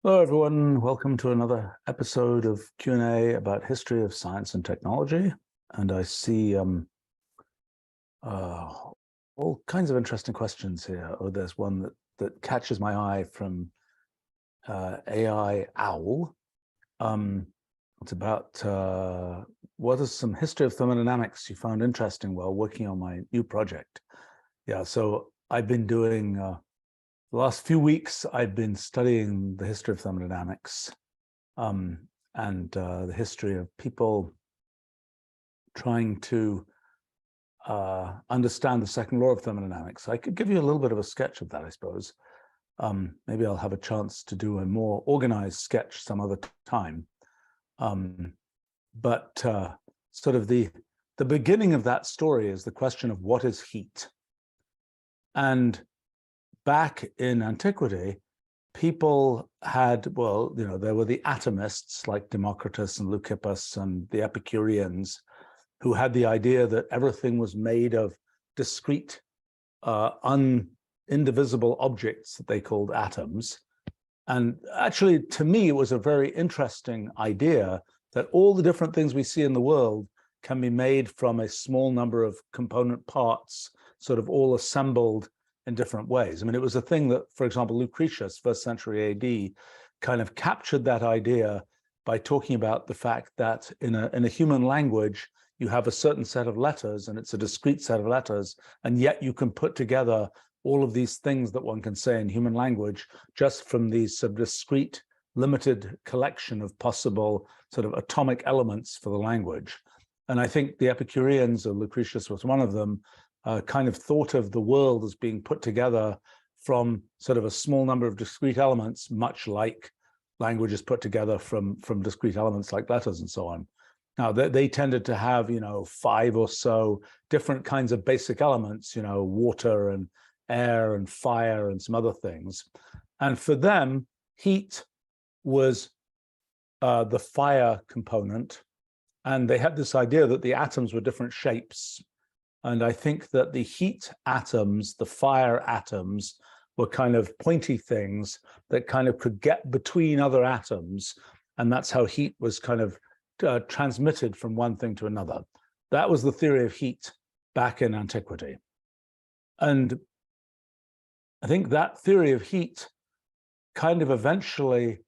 Hello, everyone. Welcome to another episode of Q&A about history of science and technology. And I see all kinds of interesting questions here. Oh, there's one that catches my eye from AI Owl. It's about what is some history of thermodynamics you found interesting while working on my new project. Yeah, so I've been doing the last few weeks, I've been studying the history of thermodynamics and the history of people trying to understand the second law of thermodynamics. I could give you a little bit of a sketch of that, I suppose. Maybe I'll have a chance to do a more organized sketch some other time. But sort of the beginning of that story is the question of what is heat. And back in antiquity, people had, well, there were the atomists like Democritus and Leucippus and the Epicureans who had the idea that everything was made of discrete, indivisible objects that they called atoms. And actually, to me, it was a very interesting idea that all the different things we see in the world can be made from a small number of component parts, sort of all assembled in different ways. I mean, it was a thing that, for example, Lucretius, first century AD, kind of captured that idea by talking about the fact that in a human language, you have a certain set of letters and it's a discrete set of letters, and yet you can put together all of these things that one can say in human language just from these sort of discrete, limited collection of possible sort of atomic elements for the language. And I think the Epicureans, or Lucretius was one of them, kind of thought of the world as being put together from sort of a small number of discrete elements, much like language is put together from discrete elements like letters and so on. Now, they tended to have, 5 or so different kinds of basic elements, water and air and fire and some other things. And for them, heat was the fire component. And they had this idea that the atoms were different shapes. And I think that the heat atoms, the fire atoms, were kind of pointy things that kind of could get between other atoms. And that's how heat was kind of transmitted from one thing to another. That was the theory of heat back in antiquity. And I think that theory of heat kind of eventually,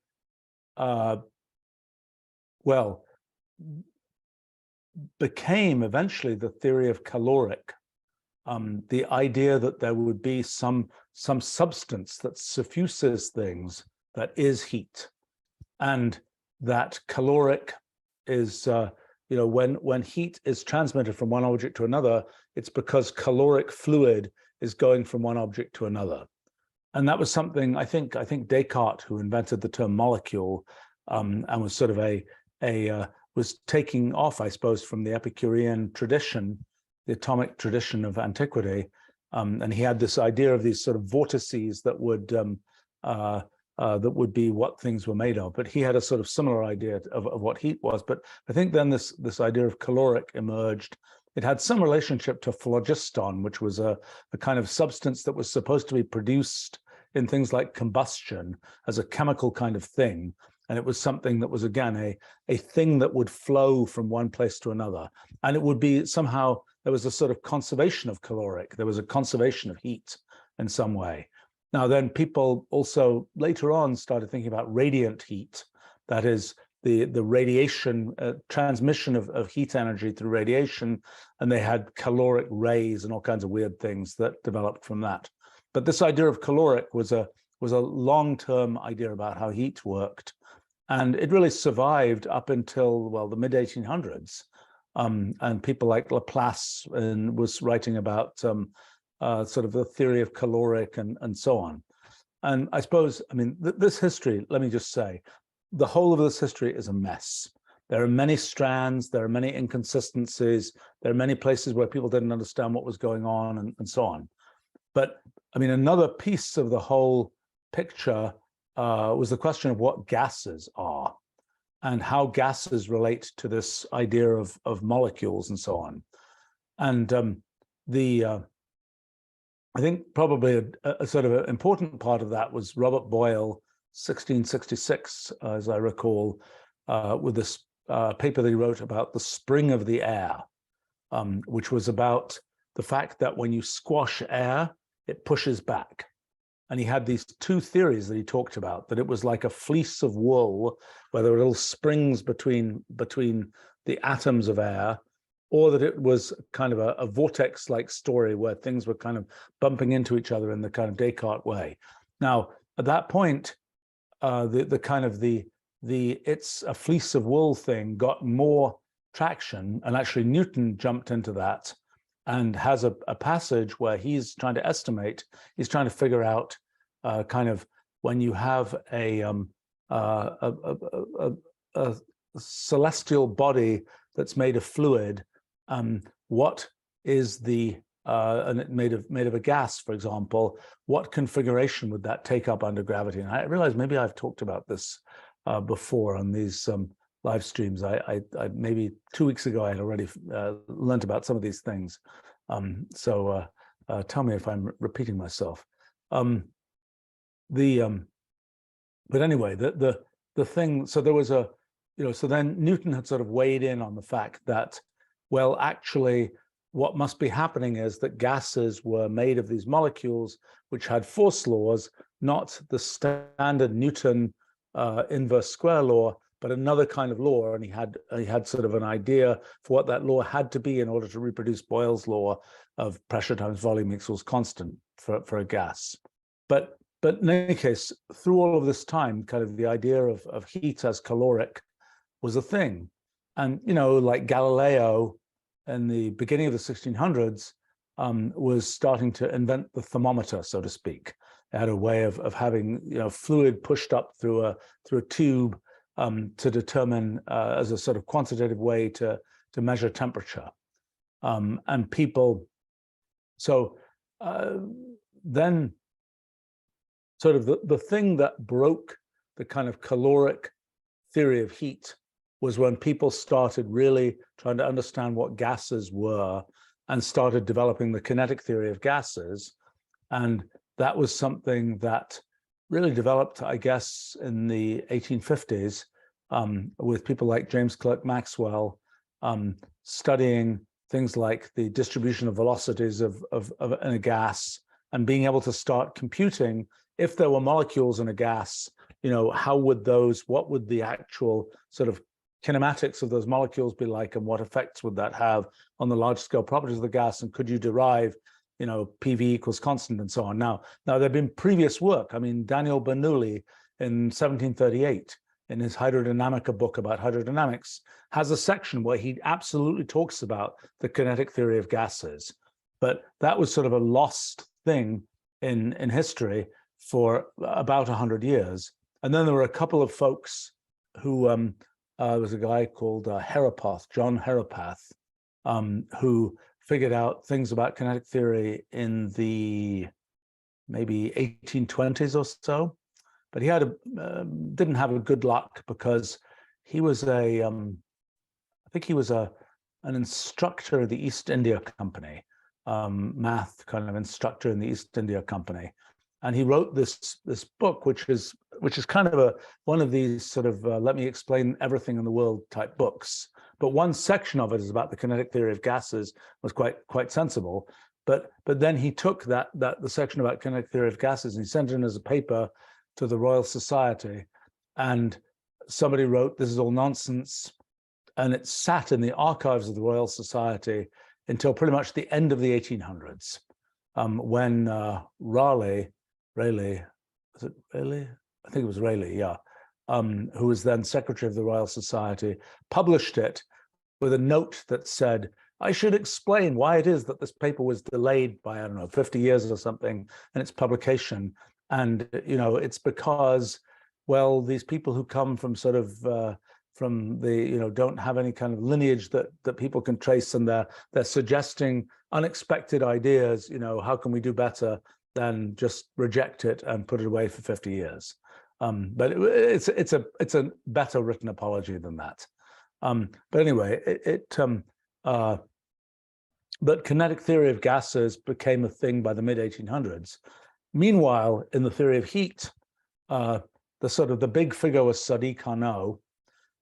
became eventually the theory of caloric, the idea that there would be some substance that suffuses things that is heat, and that caloric is, when heat is transmitted from one object to another, it's because caloric fluid is going from one object to another. And that was something I think Descartes, who invented the term molecule, and was sort of was taking off, I suppose, from the Epicurean tradition, the atomic tradition of antiquity. And he had this idea of these sort of vortices that would be what things were made of. But he had a sort of similar idea of what heat was. But I think then this idea of caloric emerged. It had some relationship to phlogiston, which was a kind of substance that was supposed to be produced in things like combustion as a chemical kind of thing. And it was something that was, again, a thing that would flow from one place to another. And it would be somehow, there was a sort of conservation of caloric. There was a conservation of heat in some way. Now, then people also later on started thinking about radiant heat. That is the radiation, transmission of heat energy through radiation. And they had caloric rays and all kinds of weird things that developed from that. But this idea of caloric was a long-term idea about how heat worked. And it really survived up until, well, the mid-1800s. And people like Laplace was writing about sort of the theory of caloric and so on. And I suppose, I mean, this history, let me just say, the whole of this history is a mess. There are many strands, there are many inconsistencies, there are many places where people didn't understand what was going on and so on. But I mean, another piece of the whole picture was the question of what gases are and how gases relate to this idea of molecules and so on. And I think probably a sort of an important part of that was Robert Boyle 1666, as I recall, with this paper that he wrote about the spring of the air, which was about the fact that when you squash air, it pushes back. And he had these two theories that he talked about, that it was like a fleece of wool, where there were little springs between the atoms of air, or that it was kind of a vortex-like story where things were kind of bumping into each other in the kind of Descartes way. Now, at that point, it's a fleece of wool thing got more traction, and actually Newton jumped into that and has a passage where he's trying to estimate, he's trying to figure out kind of when you have a celestial body that's made of fluid, what is the and it made of a gas, for example, what configuration would that take up under gravity? And I realize maybe I've talked about this before on these live streams. I maybe 2 weeks ago I had already learned about some of these things. So tell me if I'm repeating myself. But anyway, the thing. So there was a, so then Newton had sort of weighed in on the fact that, well, actually, what must be happening is that gases were made of these molecules which had force laws, not the standard Newton inverse square law, but another kind of law. And he had sort of an idea for what that law had to be in order to reproduce Boyle's law of pressure times volume equals constant for a gas. But in any case, through all of this time, kind of the idea of heat as caloric was a thing. And, like Galileo in the beginning of the 1600s was starting to invent the thermometer, so to speak. It had a way of having fluid pushed up through a tube to determine as a sort of quantitative way to measure temperature. And people, so then sort of the thing that broke the kind of caloric theory of heat was when people started really trying to understand what gases were and started developing the kinetic theory of gases. And that was something that really developed, I guess, in the 1850s with people like James Clerk Maxwell studying things like the distribution of velocities in a gas, and being able to start computing if there were molecules in a gas, how would what would the actual sort of kinematics of those molecules be like, and what effects would that have on the large scale properties of the gas, and could you derive PV equals constant and so on. Now there have been previous work. I mean, Daniel Bernoulli in 1738 in his Hydrodynamica book about hydrodynamics has a section where he absolutely talks about the kinetic theory of gases. But that was sort of a lost thing in history for about 100 years. And then there were a couple of folks who there was a guy called John Herapath, who figured out things about kinetic theory in the maybe 1820s or so. But he didn't have a good luck because he was I think he was an instructor of the East India Company, math kind of instructor in the East India Company. And he wrote this book, which is kind of one of these sort of let me explain everything in the world type books. But one section of it is about the kinetic theory of gases, was quite sensible. But then he took the section about kinetic theory of gases and he sent it in as a paper to the Royal Society, and somebody wrote, "This is all nonsense," and it sat in the archives of the Royal Society until pretty much the end of the 1800s, when Rayleigh, was it Rayleigh? I think it was Rayleigh, yeah, who was then Secretary of the Royal Society, published it with a note that said, "I should explain why it is that this paper was delayed by, I don't know, 50 years or something in its publication. And, it's because, well, these people who come from sort of, from the, don't have any kind of lineage that people can trace, and they're suggesting unexpected ideas, how can we do better than just reject it and put it away for 50 years? But it's a better written apology than that. But anyway, but kinetic theory of gases became a thing by the mid 1800s. Meanwhile, in the theory of heat, the the big figure was Sadi Carnot.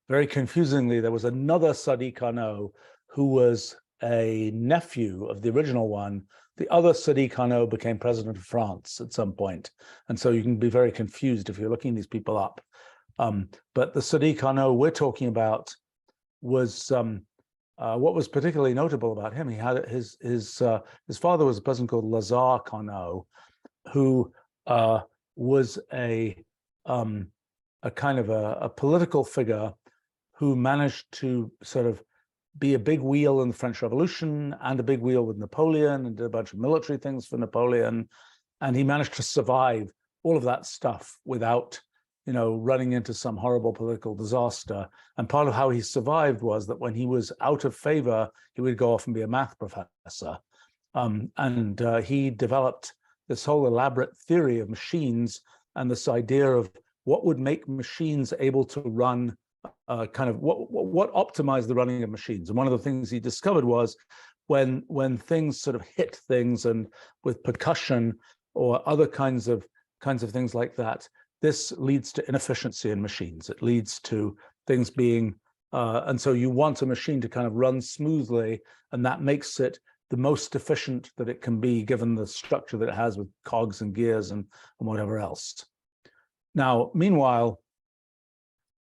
Very confusingly, there was another Sadi Carnot who was a nephew of the original one. The other Sadi Carnot became president of France at some point. And so you can be very confused if you're looking these people up. But the Sadi Carnot we're talking about was, what was particularly notable about him, he had his father was a person called Lazare Carnot, who was a kind of a political figure who managed to sort of be a big wheel in the French Revolution and a big wheel with Napoleon, and did a bunch of military things for Napoleon. And he managed to survive all of that stuff without, running into some horrible political disaster. And part of how he survived was that when he was out of favor, he would go off and be a math professor. He developed this whole elaborate theory of machines and this idea of what would make machines able to run, kind of what optimized the running of machines. And one of the things he discovered was when things sort of hit things, and with percussion or other kinds of things like that, this leads to inefficiency in machines. It leads to things being, and so you want a machine to kind of run smoothly, and that makes it the most efficient that it can be, given the structure that it has with cogs and gears and whatever else. Now, meanwhile,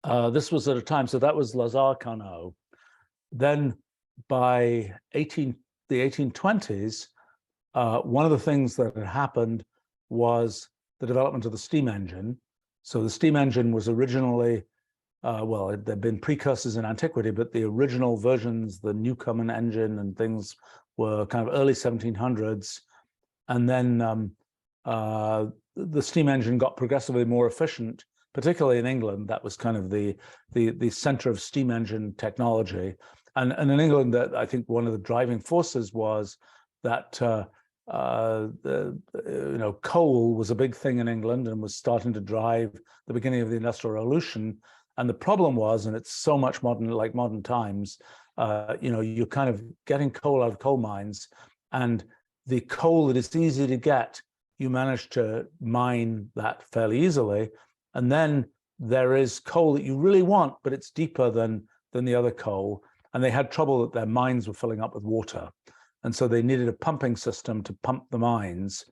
this was at a time, so that was Lazare Carnot. Then by the 1820s, one of the things that had happened was the development of the steam engine. So the steam engine was originally, there'd been precursors in antiquity, but the original versions, the Newcomen engine and things, were kind of early 1700s. And then the steam engine got progressively more efficient, particularly in England. That was kind of the center of steam engine technology. And in England, that I think one of the driving forces was that coal was a big thing in England and was starting to drive the beginning of the Industrial Revolution. And the problem was, and it's so much like modern times, you're kind of getting coal out of coal mines, and the coal that is easy to get, you manage to mine that fairly easily. And then there is coal that you really want, but it's deeper than the other coal. And they had trouble that their mines were filling up with water. And so they needed a pumping system to pump the mines.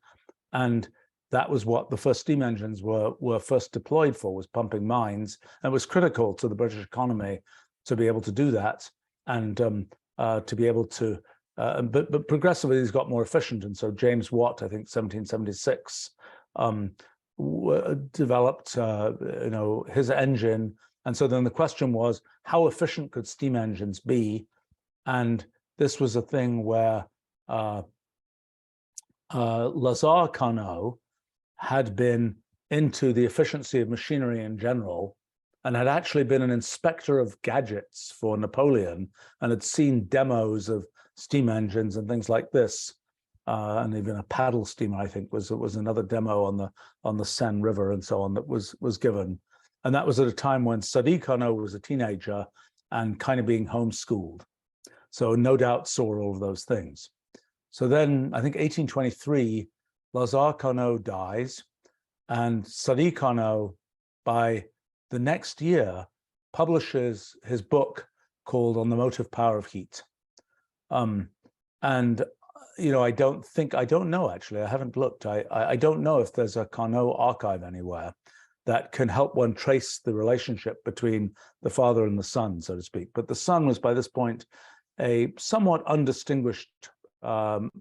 And that was what the first steam engines were first deployed for, was pumping mines. And it was critical to the British economy to be able to do that, and to be able to, but progressively these got more efficient. And so James Watt, I think 1776, developed his engine. And so then the question was, how efficient could steam engines be? And this was a thing where Lazare Carnot had been into the efficiency of machinery in general, and had actually been an inspector of gadgets for Napoleon, and had seen demos of steam engines and things like this. And even a paddle steamer, I think, was another demo on the Seine River and so on that was given. And that was at a time when Sadi Carnot was a teenager and kind of being homeschooled. So no doubt saw all of those things. So then I think 1823, Lazare Carnot dies, and Sadi Carnot, by the next year, publishes his book called On the Motive Power of Heat. I don't know, actually, I haven't looked. I don't know if there's a Carnot archive anywhere that can help one trace the relationship between the father and the son, so to speak. But the son was by this point a somewhat undistinguished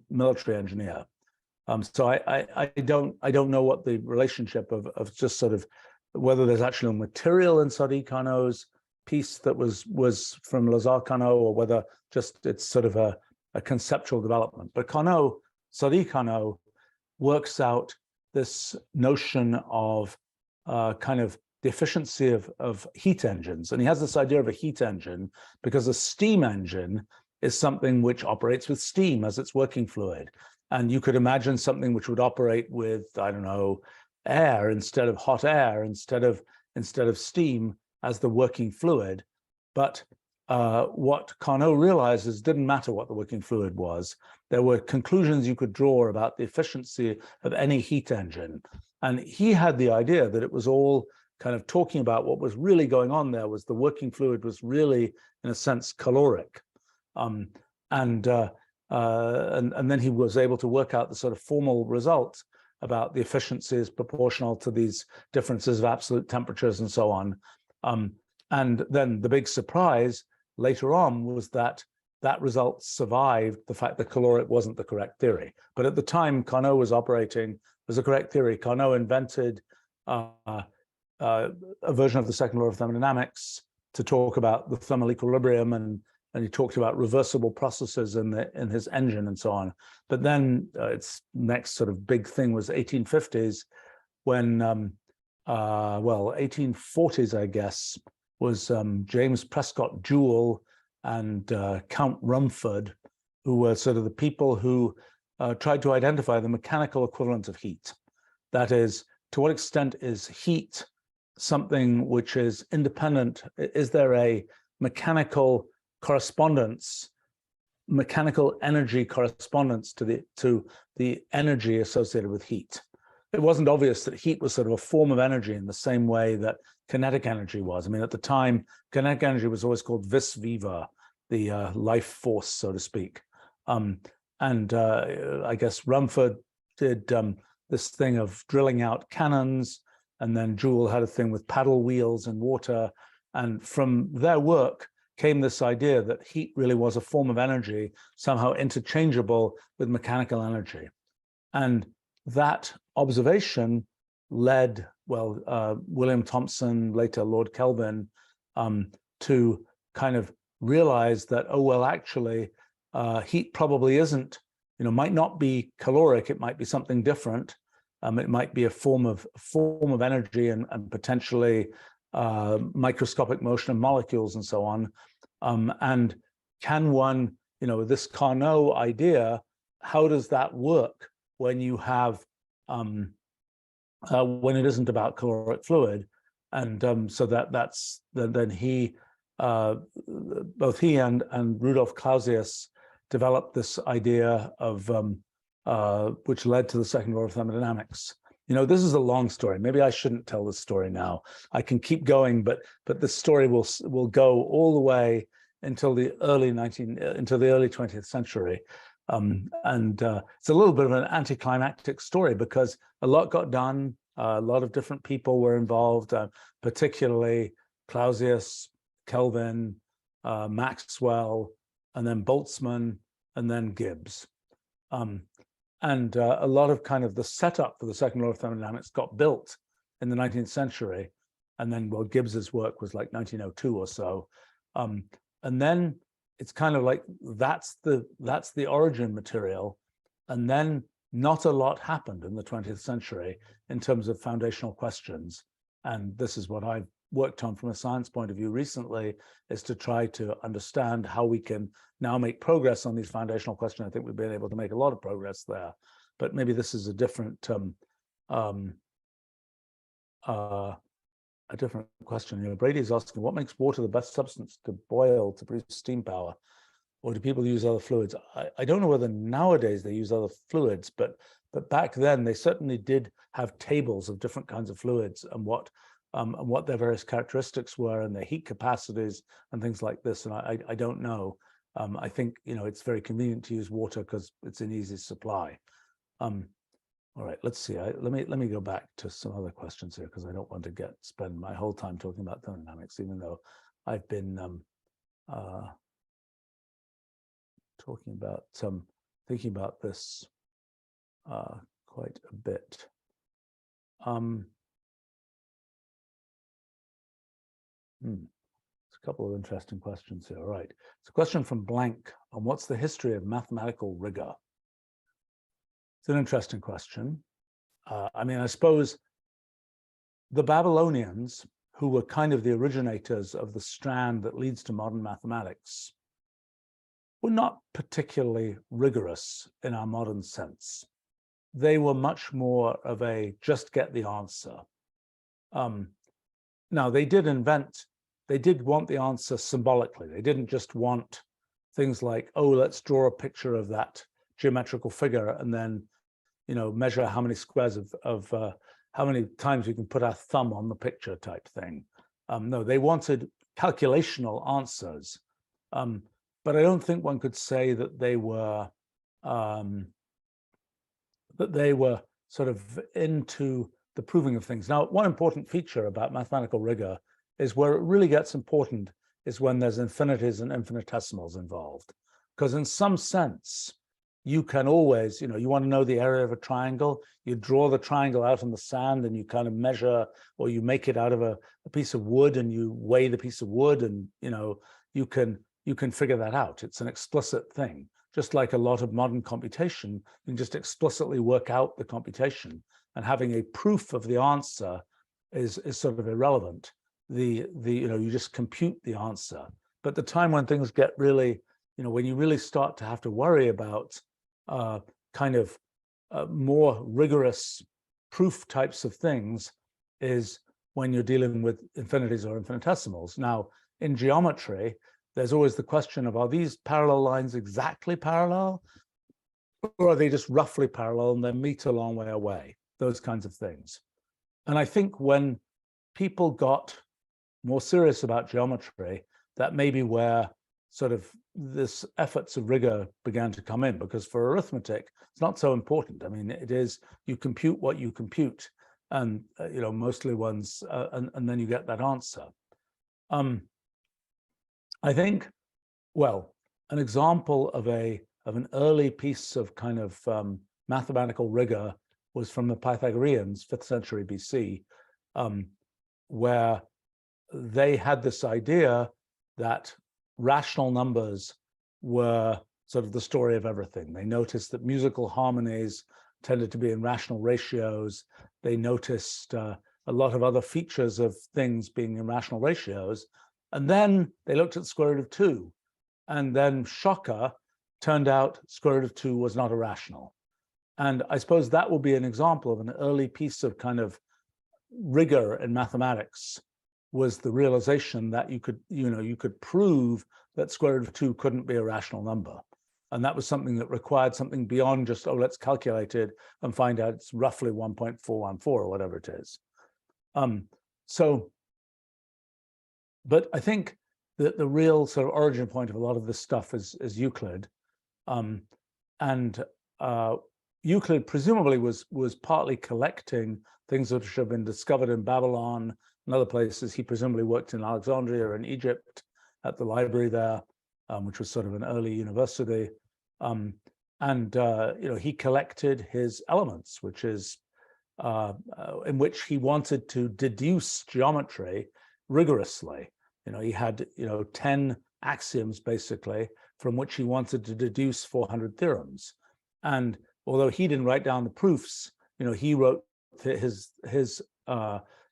military engineer. So I don't know what the relationship of just sort of whether there's actually material in Sadi Carnot's piece that was from Lazare Carnot, or whether just it's sort of a conceptual development. But Sadi Carnot works out this notion of kind of the efficiency of heat engines. And he has this idea of a heat engine because a steam engine is something which operates with steam as its working fluid. And you could imagine something which would operate with, I don't know, air instead of hot air, instead of steam as the working fluid. But what Carnot realizes didn't matter what the working fluid was. There were conclusions you could draw about the efficiency of any heat engine. And he had the idea that it was all kind of talking about what was really going on there was the working fluid was really, in a sense, caloric. And then he was able to work out the sort of formal result about the efficiencies proportional to these differences of absolute temperatures and so on. And then the big surprise later on was that that result survived the fact that caloric wasn't the correct theory. But at the time Carnot was operating as a correct theory. Carnot invented a version of the second law of thermodynamics to talk about the thermal equilibrium, and he talked about reversible processes in his engine and so on. But then its next sort of big thing was 1850s, when, well, 1840s, I guess, was James Prescott Joule and Count Rumford, who were sort of the people who tried to identify the mechanical equivalent of heat. That is, to what extent is heat something which is independent? Is there a mechanical correspondence, mechanical energy correspondence to the energy associated with heat? It wasn't obvious that heat was sort of a form of energy in the same way that kinetic energy was. I mean, at the time, kinetic energy was always called vis viva, the life force, so to speak. I guess Rumford did this thing of drilling out cannons, and then Joule had a thing with paddle wheels and water. And from their work came this idea that heat really was a form of energy, somehow interchangeable with mechanical energy. And that observation led, well, William Thomson, later Lord Kelvin, to kind of realize that, oh, well, actually, heat probably isn't, might not be caloric. It might be something different. It might be a form of energy and potentially microscopic motion of molecules and so on. And can one, this Carnot idea, how does that work when you have, when it isn't about caloric fluid? And so that's, then he, both he and Rudolf Clausius developed this idea of, which led to the second law of thermodynamics. This is a long story. Maybe I shouldn't tell this story now. I can keep going, but the story will go all the way until the early 20th century. It's a little bit of an anticlimactic story because a lot got done. A lot of different people were involved, particularly Clausius, Kelvin, Maxwell, and then Boltzmann, and then Gibbs. A lot of kind of the setup for the second law of thermodynamics got built in the 19th century. And then, well, Gibbs's work was like 1902 or so. And then it's kind of like, that's the origin material. And then not a lot happened in the 20th century in terms of foundational questions. And this is what I've worked on from a science point of view recently, is to try to understand how we can now make progress on these foundational questions. I think we've been able to make a lot of progress there, but maybe this is a different question. Brady's asking, what makes water the best substance to boil to produce steam power? Or do people use other fluids? I don't know whether nowadays they use other fluids, but back then they certainly did have tables of different kinds of fluids and what their various characteristics were and their heat capacities and things like this. And I don't know. I think it's very convenient to use water because it's an easy supply. All right, let's see. Let me go back to some other questions here because I don't want to spend my whole time talking about thermodynamics, even though I've been thinking about this quite a bit. There's a couple of interesting questions here. All right. It's a question from Blank on what's the history of mathematical rigor? It's an interesting question. I mean, I suppose the Babylonians, who were kind of the originators of the strand that leads to modern mathematics, were not particularly rigorous in our modern sense. They were much more of a just get the answer. Now, they did want the answer symbolically. They didn't just want things like, oh, let's draw a picture of that geometrical figure and then, measure how many squares of how many times we can put our thumb on the picture type thing. No, they wanted calculational answers. But I don't think one could say that they were sort of into the proving of things. Now, one important feature about mathematical rigor is where it really gets important is when there's infinities and infinitesimals involved. Because in some sense, you can always, you want to know the area of a triangle, you draw the triangle out in the sand and you kind of measure, or you make it out of a piece of wood and you weigh the piece of wood, and you can figure that out. It's an explicit thing. Just like a lot of modern computation, you can just explicitly work out the computation, and having a proof of the answer is sort of irrelevant. You just compute the answer. But the time when things get really, when you really start to have to worry about more rigorous proof types of things is when you're dealing with infinities or infinitesimals. Now, in geometry, there's always the question of, are these parallel lines exactly parallel, or are they just roughly parallel and they meet a long way away? Those kinds of things. And I think when people got more serious about geometry, that may be where sort of this efforts of rigor began to come in, because for arithmetic, it's not so important. I mean, it is, you compute what you compute, and mostly ones, and then you get that answer. I think, well, an example of an early piece of kind of mathematical rigor was from the Pythagoreans, 5th century BC, where they had this idea that rational numbers were sort of the story of everything. They noticed that musical harmonies tended to be in rational ratios. They noticed a lot of other features of things being in rational ratios. And then they looked at square root of 2. And then, shocker, turned out square root of 2 was not irrational. And I suppose that will be an example of an early piece of kind of rigor in mathematics, was the realization that you could prove that square root of 2 couldn't be a rational number. And that was something that required something beyond just, oh, let's calculate it and find out it's roughly 1.414 or whatever it is. But I think that the real sort of origin point of a lot of this stuff is Euclid. Euclid presumably was partly collecting things that have been discovered in Babylon and other places. He presumably worked in Alexandria in Egypt at the library there, which was sort of an early university. He collected his elements, which is in which he wanted to deduce geometry rigorously. He had 10 axioms basically from which he wanted to deduce 400 theorems. And although he didn't write down the proofs, he wrote his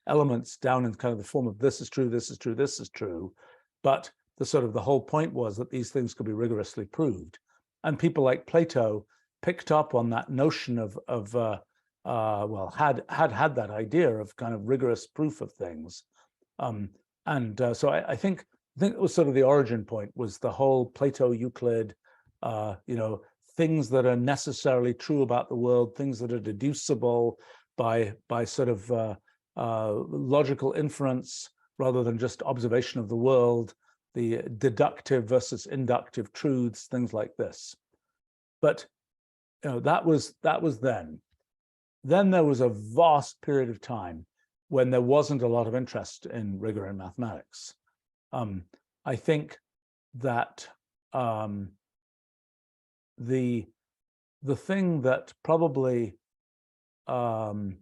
elements down in kind of the form of this is true, this is true, this is true. But the whole point was that these things could be rigorously proved. And people like Plato picked up on that notion had that idea of kind of rigorous proof of things. So I think it was sort of the origin point, was the whole Plato, Euclid, things that are necessarily true about the world, things that are deducible by sort of logical inference rather than just observation of the world, the deductive versus inductive truths, things like this. But that was then. Then there was a vast period of time when there wasn't a lot of interest in rigor in mathematics. I think that the thing that probably, the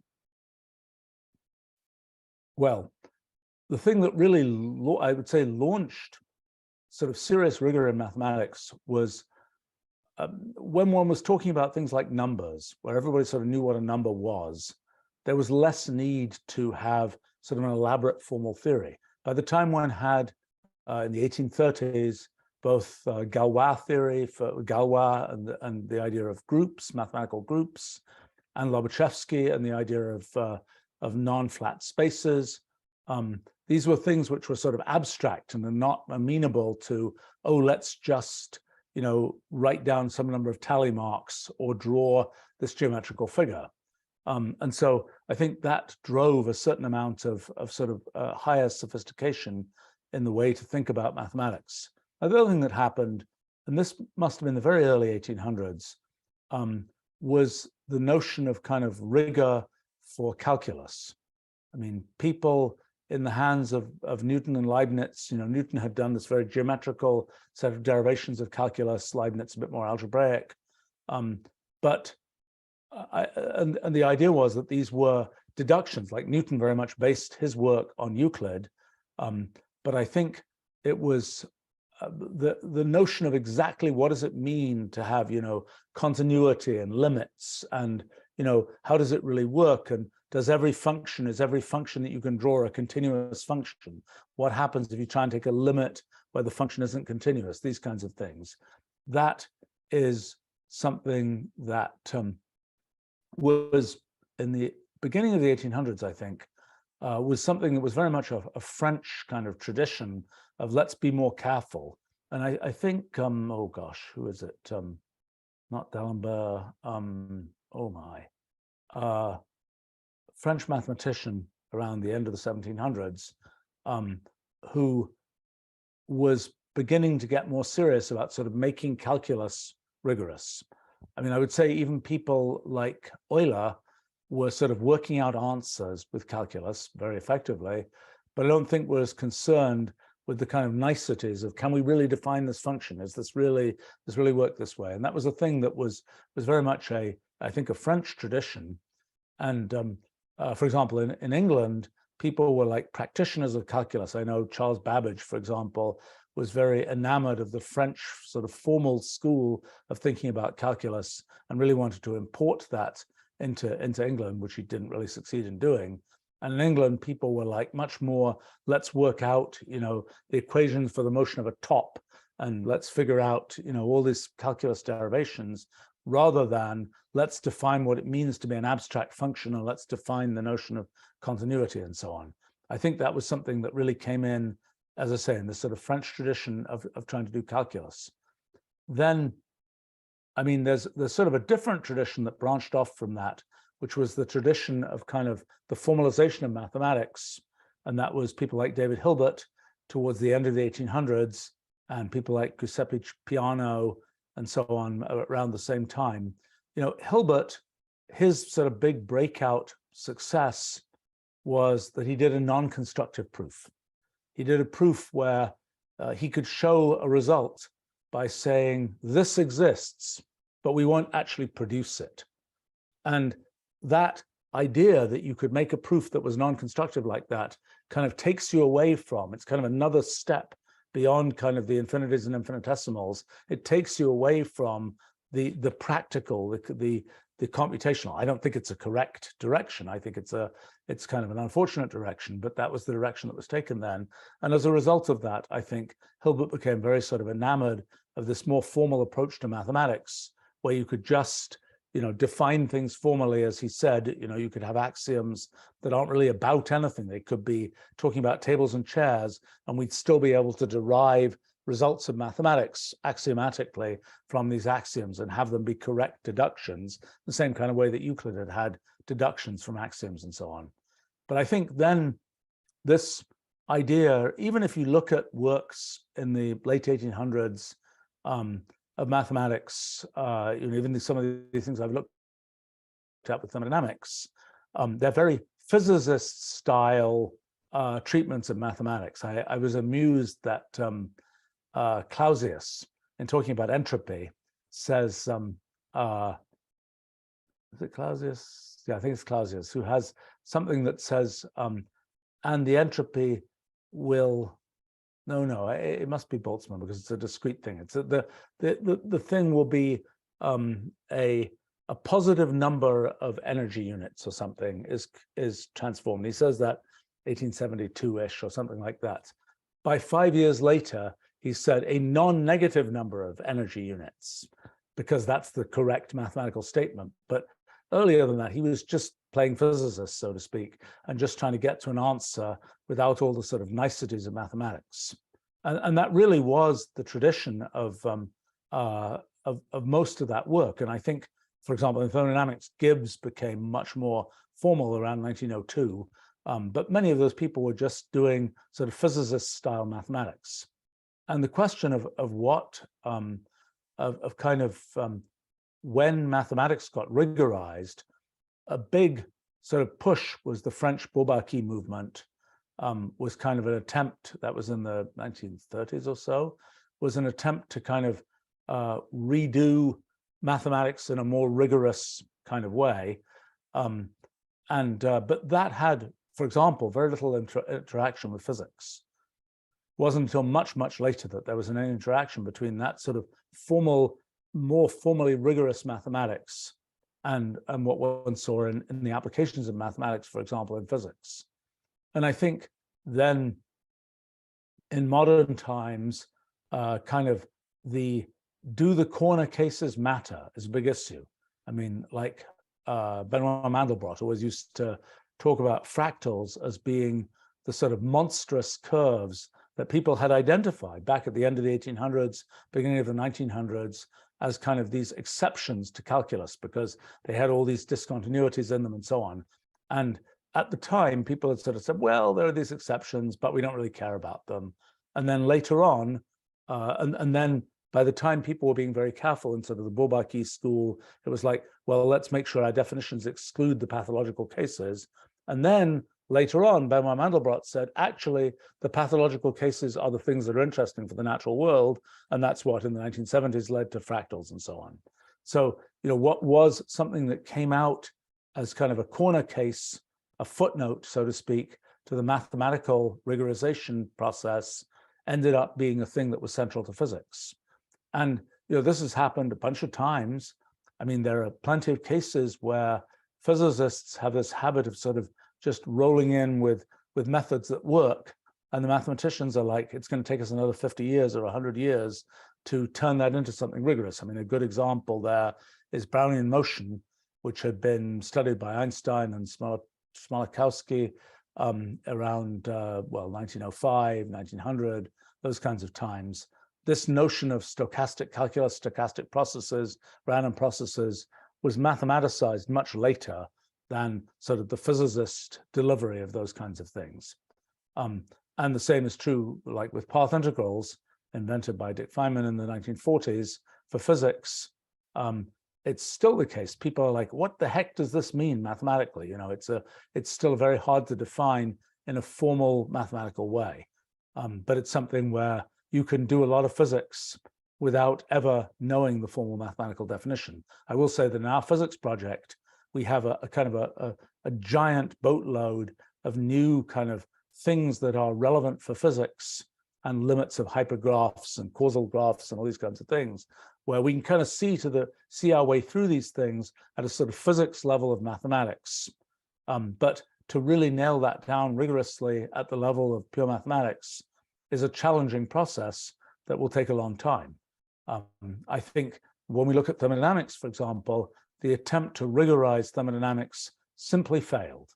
thing that really, I would say, launched sort of serious rigor in mathematics was when one was talking about things like numbers, where everybody sort of knew what a number was. There was less need to have sort of an elaborate formal theory. By the time one had, in the 1830s, both Galois theory for Galois and the idea of groups, mathematical groups, and Lobachevsky and the idea of non-flat spaces. These were things which were sort of abstract and are not amenable to, oh, let's just write down some number of tally marks or draw this geometrical figure. And so I think that drove a certain amount of sort of higher sophistication in the way to think about mathematics. Now, the other thing that happened, and this must have been the very early 1800s, was the notion of kind of rigor for calculus. I mean, people in the hands of Newton and Leibniz, Newton had done this very geometrical set of derivations of calculus, Leibniz a bit more algebraic. And the idea was that these were deductions, like Newton very much based his work on Euclid. But I think it was the notion of exactly what does it mean to have, continuity and limits, and, how does it really work? And is every function that you can draw a continuous function? What happens if you try and take a limit where the function isn't continuous? These kinds of things. That is something that was in the beginning of the 1800s, I think, was something that was very much a French kind of tradition of let's be more careful. And I think, oh gosh, who is it? Not D'Alembert, French mathematician around the end of the 1700s, who was beginning to get more serious about sort of making calculus rigorous. I mean, I would say even people like Euler were sort of working out answers with calculus very effectively, but I don't think we're as concerned with the kind of niceties of, can we really define this function? Does this really work this way? And that was a thing that was very much I think a French tradition. And for example, in England, people were like practitioners of calculus. I know Charles Babbage, for example, was very enamored of the French sort of formal school of thinking about calculus and really wanted to import that into England, which he didn't really succeed in doing. And in England, people were like much more, let's work out, the equations for the motion of a top, and let's figure out, all these calculus derivations, rather than let's define what it means to be an abstract function, and let's define the notion of continuity and so on. I think that was something that really came in, as I say, in this sort of French tradition of trying to do calculus. Then, I mean, there's sort of a different tradition that branched off from that, which was the tradition of kind of the formalization of mathematics. And that was people like David Hilbert towards the end of the 1800s, and people like Giuseppe Peano and so on around the same time. Hilbert, his sort of big breakout success was that he did a non-constructive proof. He did a proof where he could show a result by saying, this exists, but we won't actually produce it. And that idea that you could make a proof that was non-constructive like that kind of takes you away from, it's kind of another step beyond kind of the infinities and infinitesimals. It takes you away from the practical, the computational. I don't think it's a correct direction. I think it's kind of an unfortunate direction, but that was the direction that was taken then. And as a result of that, I think Hilbert became very sort of enamored of this more formal approach to mathematics, where you could just, define things formally, as he said. You could have axioms that aren't really about anything. They could be talking about tables and chairs, and we'd still be able to derive results of mathematics axiomatically from these axioms and have them be correct deductions, the same kind of way that Euclid had deductions from axioms and so on. But I think then this idea, even if you look at works in the late 1800s of mathematics, even some of these things I've looked at with thermodynamics, they're very physicist-style treatments of mathematics. I was amused that Clausius, in talking about entropy, says, is it Clausius? Yeah, I think it's Clausius, who has something that says, and the entropy will, no, it must be Boltzmann, because it's a discrete thing. It's the thing will be a positive number of energy units or something is transformed. He says that 1872-ish or something like that. By 5 years later, he said a non-negative number of energy units, because that's the correct mathematical statement. But earlier than that, he was just playing physicist, so to speak, and just trying to get to an answer without all the sort of niceties of mathematics. And that really was the tradition of most of that work. And I think For example, in thermodynamics, Gibbs became much more formal around 1902, but many of those people were just doing sort of physicist-style mathematics. And the question of when mathematics got rigorized, a big sort of push was the French Bourbaki movement, was kind of an attempt, that was in the 1930s or so, was an attempt to kind of redo mathematics in a more rigorous kind of way. But that had, for example, very little interaction with physics. It wasn't until much, much later that there was an interaction between that sort of formal, more formally rigorous mathematics and what one saw in the applications of mathematics, for example, in physics. And I think then in modern times, kind of do the corner cases matter is a big issue. I mean, like Benoit Mandelbrot always used to talk about fractals as being the sort of monstrous curves that people had identified back at the end of the 1800s, beginning of the 1900s, as kind of these exceptions to calculus because they had all these discontinuities in them and so on. And at the time, people had sort of said, well, there are these exceptions, but we don't really care about them. And then later on, and then by the time people were being very careful in sort of the Bourbaki school, it was like, well, let's make sure our definitions exclude the pathological cases. And then later on, Benoit Mandelbrot said, actually, the pathological cases are the things that are interesting for the natural world. And that's what in the 1970s led to fractals and so on. So, you know, what was something that came out as kind of a corner case, a footnote, so to speak, to the mathematical rigorization process ended up being a thing that was central to physics. And, you know, this has happened a bunch of times. I mean, there are plenty of cases where physicists have this habit of sort of just rolling in with methods that work. And the mathematicians are like, it's going to take us another 50 years or 100 years to turn that into something rigorous. I mean, a good example there is Brownian motion, which had been studied by Einstein and Smoluchowski around, 1905, 1900, those kinds of times. This notion of stochastic calculus, stochastic processes, random processes was mathematicized much later than sort of the physicist delivery of those kinds of things. And the same is true like with path integrals invented by Dick Feynman in the 1940s for physics. It's still the case. People are like, what the heck does this mean mathematically? You know, it's still very hard to define in a formal mathematical way. But it's something where you can do a lot of physics without ever knowing the formal mathematical definition. I will say that in our physics project, we have a kind of a giant boatload of new kind of things that are relevant for physics and limits of hypergraphs and causal graphs and all these kinds of things, where we can kind of see our way through these things at a sort of physics level of mathematics. But to really nail that down rigorously at the level of pure mathematics is a challenging process that will take a long time. I think when we look at thermodynamics, for example, the attempt to rigorize thermodynamics simply failed.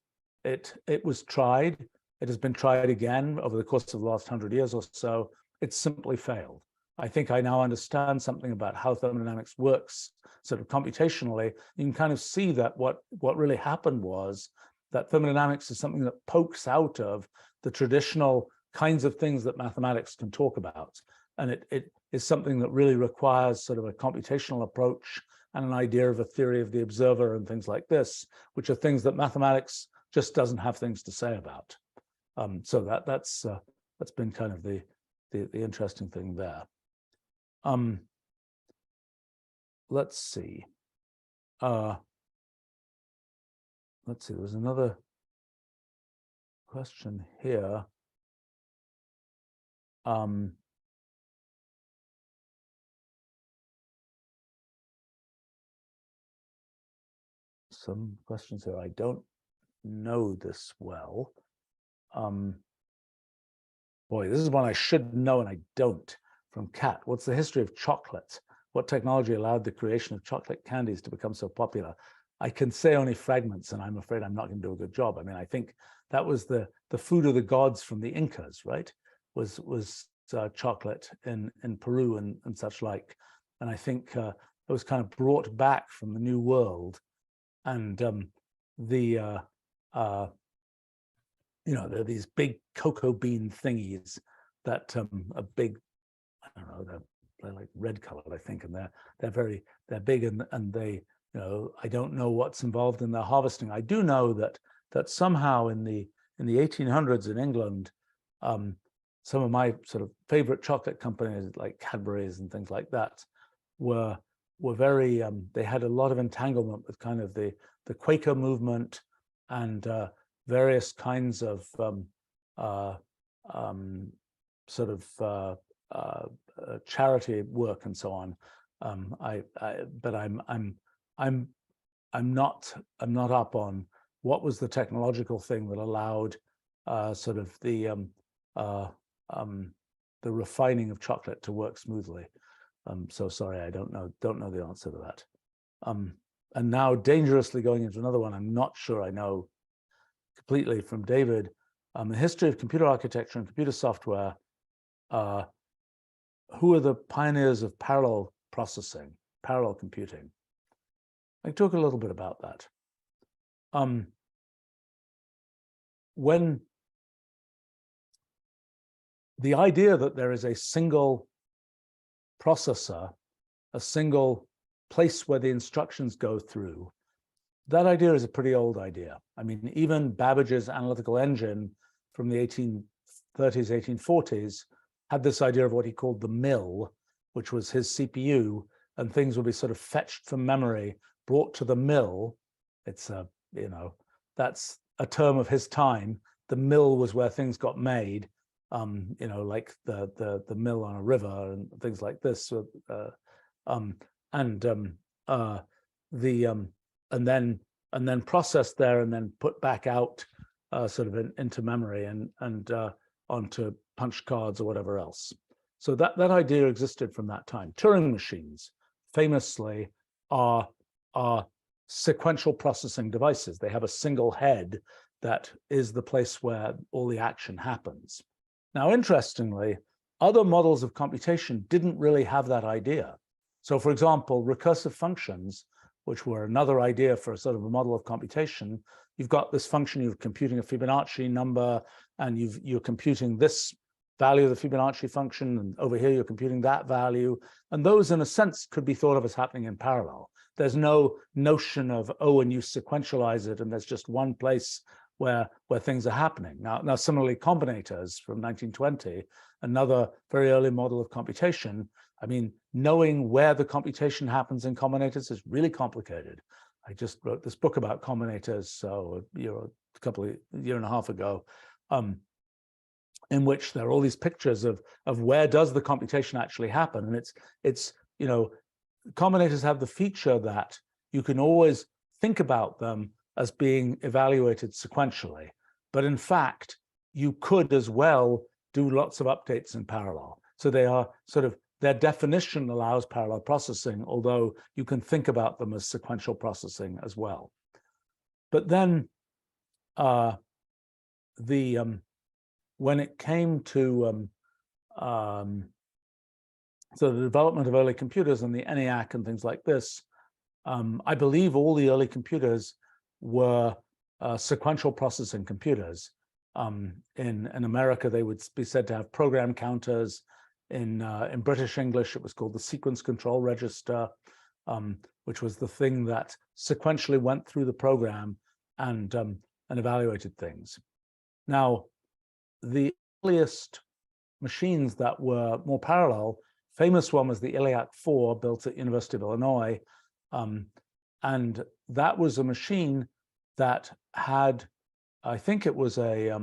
It was tried. It has been tried again over the course of the last 100 years or so. It simply failed. I think I now understand something about how thermodynamics works sort of computationally. You can kind of see that what really happened was that thermodynamics is something that pokes out of the traditional kinds of things that mathematics can talk about. And it is something that really requires sort of a computational approach and an idea of a theory of the observer and things like this, which are things that mathematics just doesn't have things to say about. So that's been kind of the interesting thing there. Let's see. There was another question here. Some questions here. I don't know this well. Boy, this is one I should know and I don't. From Kat, what's the history of chocolate? What technology allowed the creation of chocolate candies to become so popular? I can say only fragments, and I'm afraid I'm not going to do a good job. I mean, I think that was the food of the gods from the Incas, right? Was chocolate in Peru and such like. And I think it was kind of brought back from the New World, and there are these big cocoa bean thingies that are big. I don't know, they're like red colored, I think, and they're big, and they, I don't know what's involved in their harvesting. I do know that somehow in the 1800s in England, some of my sort of favorite chocolate companies like Cadbury's and things like that were very, they had a lot of entanglement with kind of the Quaker movement and various kinds of sort of charity work and so on. But I'm not up on what was the technological thing that allowed sort of the refining of chocolate to work smoothly. So sorry, I don't know the answer to that. And now dangerously going into another one, I'm not sure I know completely, from David. The history of computer architecture and computer software. Who are the pioneers of parallel processing, parallel computing? I can talk a little bit about that. When the idea that there is a single processor, a single place where the instructions go through, that idea is a pretty old idea. I mean, even Babbage's analytical engine from the 1830s, 1840s had this idea of what he called the mill, which was his CPU, and things would be sort of fetched from memory, brought to the mill. It's that's a term of his time. The mill was where things got made, like the mill on a river and things like this. And then processed there and then put back out sort of into memory and onto punch cards or whatever else. So that idea existed from that time. Turing machines famously are sequential processing devices. They have a single head that is the place where all the action happens. Now, interestingly, other models of computation didn't really have that idea. So for example, recursive functions, which were another idea for a sort of a model of computation, you've got this function, you're computing a Fibonacci number, and you're computing this value of the Fibonacci function, and over here you're computing that value. And those, in a sense, could be thought of as happening in parallel. There's no notion of, oh, and you sequentialize it, and there's just one place where things are happening. Now, similarly, combinators from 1920, another very early model of computation. I mean, knowing where the computation happens in combinators is really complicated. I just wrote this book about combinators, so a year and a half ago, in which there are all these pictures of where does the computation actually happen. And it's combinators have the feature that you can always think about them as being evaluated sequentially. But in fact, you could as well do lots of updates in parallel. So they are sort of, their definition allows parallel processing, although you can think about them as sequential processing as well. But then when it came to so the development of early computers and the ENIAC and things like this, I believe all the early computers were sequential processing computers. In America, they would be said to have program counters. In British English, it was called the sequence control register, which was the thing that sequentially went through the program and evaluated things. Now, the earliest machines that were more parallel, famous one was the ILLIAC 4 built at University of Illinois. And that was a machine that had, I think it was a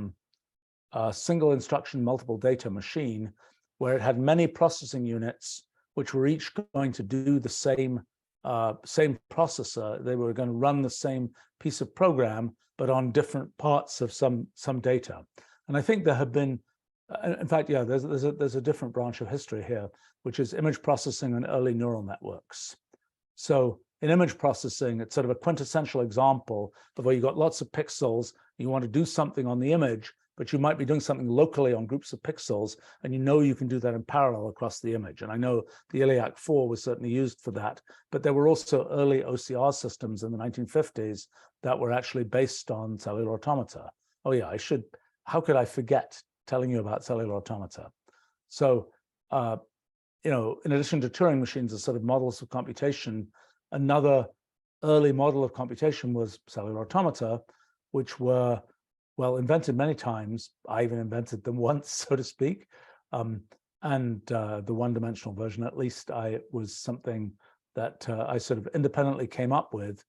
single instruction multiple data machine, where it had many processing units, which were each going to do the same processor. They were going to run the same piece of program, but on different parts of some data. And I think there have been, in fact, yeah, there's a different branch of history here, which is image processing and early neural networks. So in image processing, it's sort of a quintessential example of where you've got lots of pixels, you want to do something on the image, but you might be doing something locally on groups of pixels, and you know you can do that in parallel across the image. And I know the ILLIAC 4 was certainly used for that, but there were also early OCR systems in the 1950s that were actually based on cellular automata. Oh yeah, how could I forget telling you about cellular automata? So, you know, in addition to Turing machines as sort of models of computation, another early model of computation was cellular automata, which were, well, invented many times. I even invented them once, so to speak. The one-dimensional version, at least, was something that I sort of independently came up with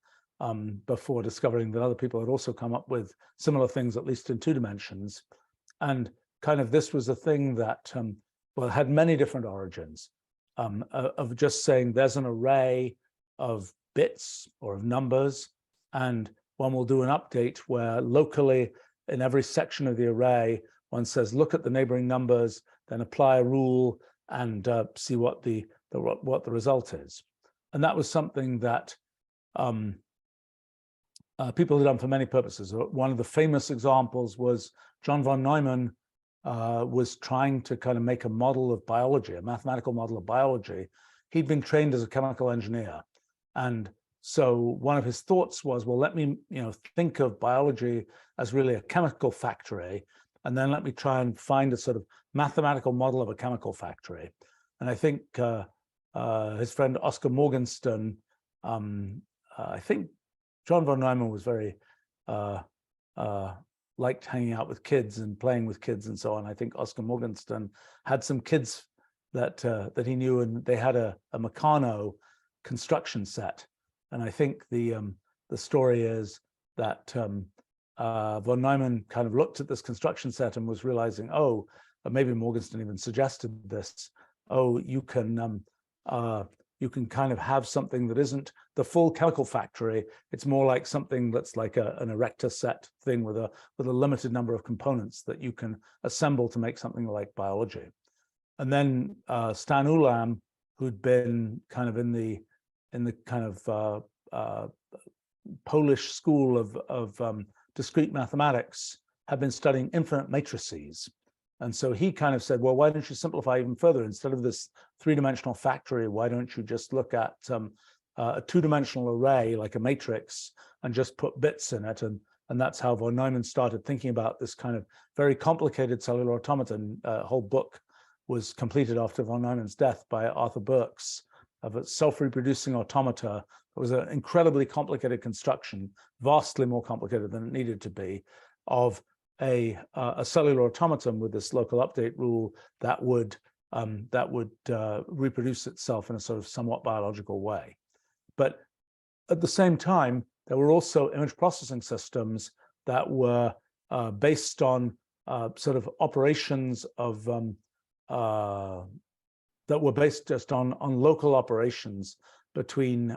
before discovering that other people had also come up with similar things, at least in 2 dimensions. And kind of this was a thing that, well, had many different origins of just saying there's an array of bits or of numbers, and one will do an update where locally in every section of the array, one says, look at the neighboring numbers, then apply a rule and see what the result is. And that was something that people had done for many purposes. One of the famous examples was John von Neumann was trying to kind of make a model of biology, a mathematical model of biology. He'd been trained as a chemical engineer. And so one of his thoughts was, well, let me, you know, think of biology as really a chemical factory, and then let me try and find a sort of mathematical model of a chemical factory. And I think his friend Oscar Morgenstern, I think John von Neumann was very liked hanging out with kids and playing with kids and so on. I think Oscar Morgenstern had some kids that he knew, and they had a Meccano construction set. And I think the story is that von Neumann kind of looked at this construction set and was realizing, oh, maybe Morgenstern even suggested this. Oh, you can kind of have something that isn't the full chemical factory. It's more like something that's like an erector set thing with a limited number of components that you can assemble to make something like biology. And then Stan Ulam, who'd been kind of in the kind of Polish school of discrete mathematics, had been studying infinite matrices. And so he kind of said, well, why don't you simplify even further? Instead of this 3-dimensional factory, why don't you just look at a 2-dimensional array like a matrix and just put bits in it? And that's how von Neumann started thinking about this kind of very complicated cellular automaton. A whole book was completed after von Neumann's death by Arthur Burks of a self-reproducing automata. It was an incredibly complicated construction, vastly more complicated than it needed to be, of a cellular automaton with this local update rule that would reproduce itself in a sort of somewhat biological way. But at the same time, there were also image processing systems that were based on sort of operations of that were based just on local operations between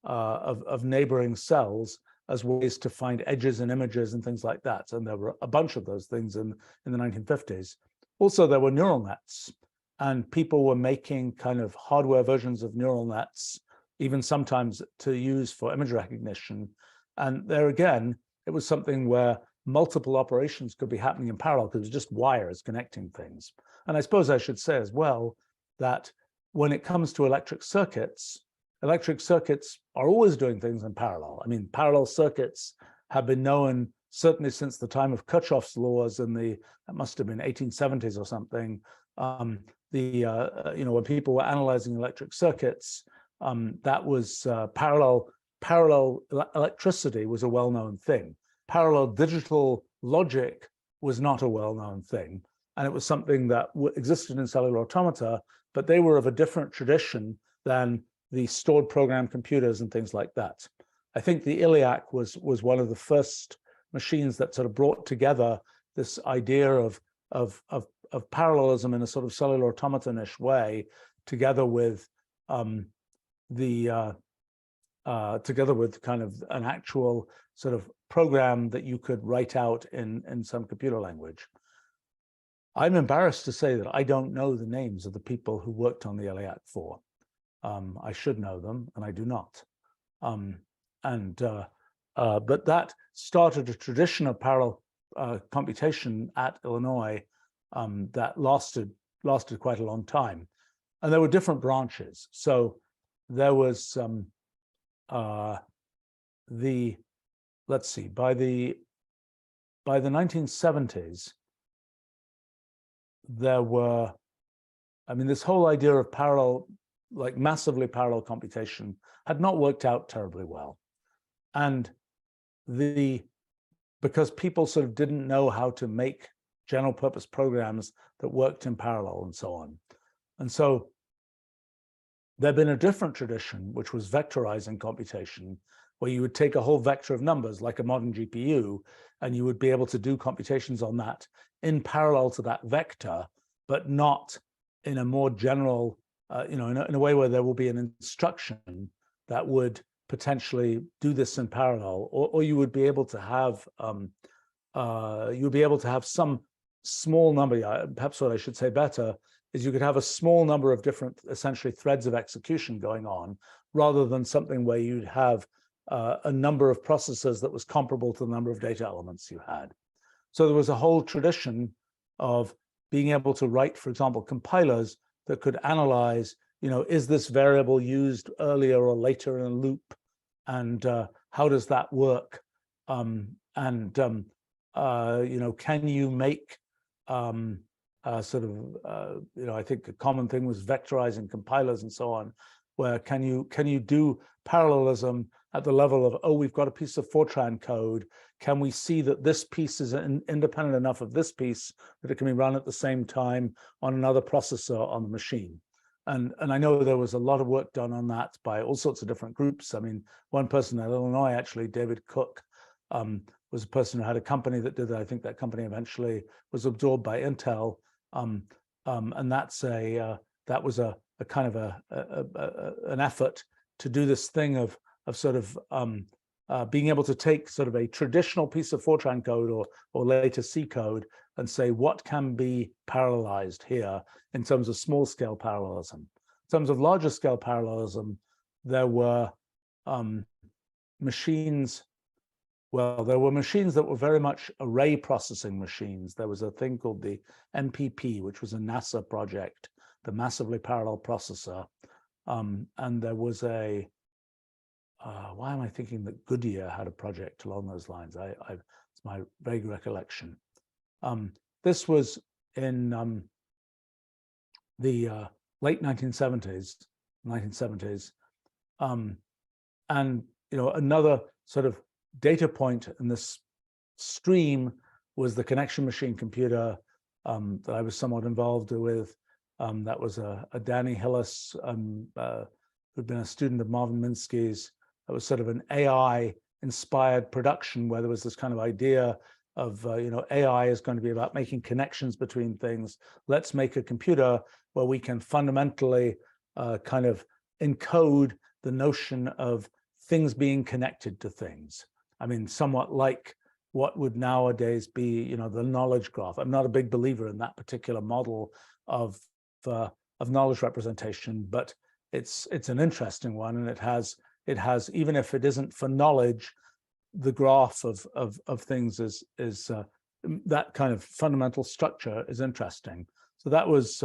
of neighboring cells as ways to find edges in images and things like that. And there were a bunch of those things in the 1950s. Also, there were neural nets, and people were making kind of hardware versions of neural nets, even sometimes to use for image recognition. And there again, it was something where multiple operations could be happening in parallel because it was just wires connecting things. And I suppose I should say as well that when it comes to electric circuits are always doing things in parallel. I mean, parallel circuits have been known certainly since the time of Kirchhoff's laws in that must have been 1870s or something. You know, when people were analyzing electric circuits, that was parallel electricity was a well-known thing. Parallel digital logic was not a well-known thing. And it was something that existed in cellular automata, but they were of a different tradition than the stored program computers and things like that. I think the ILLIAC was one of the first machines that sort of brought together this idea of parallelism in a sort of cellular automaton-ish way, together with kind of an actual sort of program that you could write out in some computer language. I'm embarrassed to say that I don't know the names of the people who worked on the ILLIAC 4. I should know them, and I do not. But that started a tradition of parallel computation at Illinois that lasted quite a long time, and there were different branches. So there was let's see, by the 1970s, there were, I mean, this whole idea of parallel, like massively parallel computation, had not worked out terribly well. And because people sort of didn't know how to make general purpose programs that worked in parallel and so on. And so there'd been a different tradition, which was vectorizing computation, where you would take a whole vector of numbers like a modern GPU, and you would be able to do computations on that in parallel to that vector, but not in a more general, in a way where there will be an instruction that would potentially do this in parallel, or you would be able to have some small number. Perhaps what I should say better is you could have a small number of different, essentially, threads of execution going on, rather than something where you'd have a number of processors that was comparable to the number of data elements you had. So there was a whole tradition of being able to write, for example, compilers that could analyze, is this variable used earlier or later in a loop, and how does that work? Can you make I think a common thing was vectorizing compilers and so on, where can you do parallelism at the level of, oh, we've got a piece of Fortran code. Can we see that this piece is independent enough of this piece that it can be run at the same time on another processor on the machine? And I know there was a lot of work done on that by all sorts of different groups. I mean, one person at Illinois, actually, David Cook, was a person who had a company that did that. I think that company eventually was absorbed by Intel. And that was a kind of an effort to do this thing of sort of being able to take sort of a traditional piece of Fortran code or later C code and say, what can be parallelized here in terms of small scale parallelism. In terms of larger scale parallelism, there were machines. Well, there were machines that were very much array processing machines. There was a thing called the MPP, which was a NASA project, the massively parallel processor. And there was a, why am I thinking that Goodyear had a project along those lines? It's my vague recollection. This was in the late 1970s. And another sort of data point in this stream was the connection machine computer that I was somewhat involved with. That was a Danny Hillis, who'd been a student of Marvin Minsky's. That was sort of an AI-inspired production where there was this kind of idea of, AI is going to be about making connections between things. Let's make a computer where we can fundamentally kind of encode the notion of things being connected to things. I mean, somewhat like what would nowadays be, the knowledge graph. I'm not a big believer in that particular model of knowledge representation, but it's an interesting one, and it has even if it isn't for knowledge, the graph of things is that kind of fundamental structure is interesting. So that was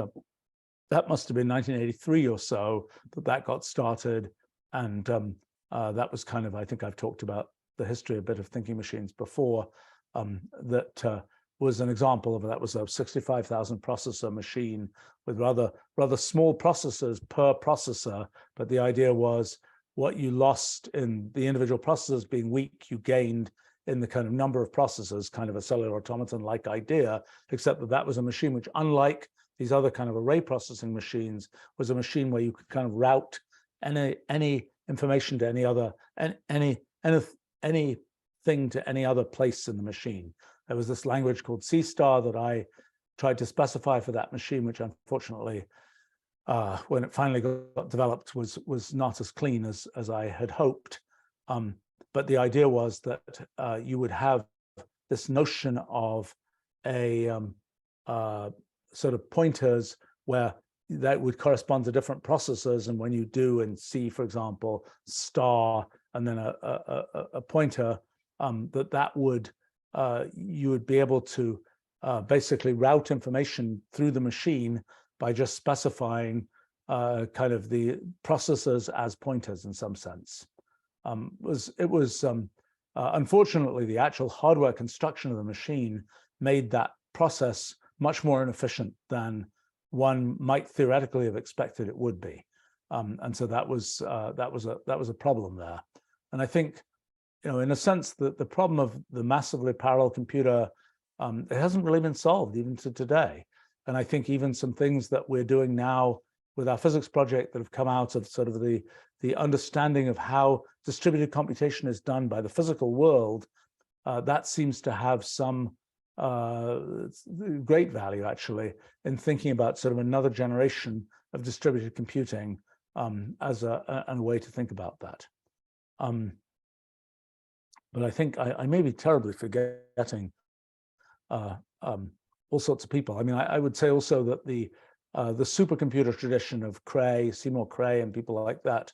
that must have been 1983 or so that got started, and that was kind of, I think I've talked about the history a bit of thinking machines before. That was an example of that. Was a 65,000 processor machine with rather small processors per processor, but the idea was what you lost in the individual processors being weak, you gained in the kind of number of processors, kind of a cellular automaton-like idea, except that was a machine which, unlike these other kind of array processing machines, was a machine where you could kind of route any information to any other, anything to any other place in the machine. There was this language called C* that I tried to specify for that machine, which unfortunately, when it finally got developed, was not as clean as I had hoped. But the idea was that you would have this notion of a sort of pointers where that would correspond to different processors, and when you do in C, for example, * and then a pointer, that would you would be able to basically route information through the machine by just specifying kind of the processors as pointers in some sense. Unfortunately, the actual hardware construction of the machine made that process much more inefficient than one might theoretically have expected it would be, and so that was a problem there. And I think, in a sense, the problem of the massively parallel computer, it hasn't really been solved even to today. And I think even some things that we're doing now with our physics project that have come out of sort of the understanding of how distributed computation is done by the physical world, that seems to have some great value, actually, in thinking about sort of another generation of distributed computing as a way to think about that. But I think I may be terribly forgetting all sorts of people. I mean, I would say also that the supercomputer tradition of Cray, Seymour Cray, and people like that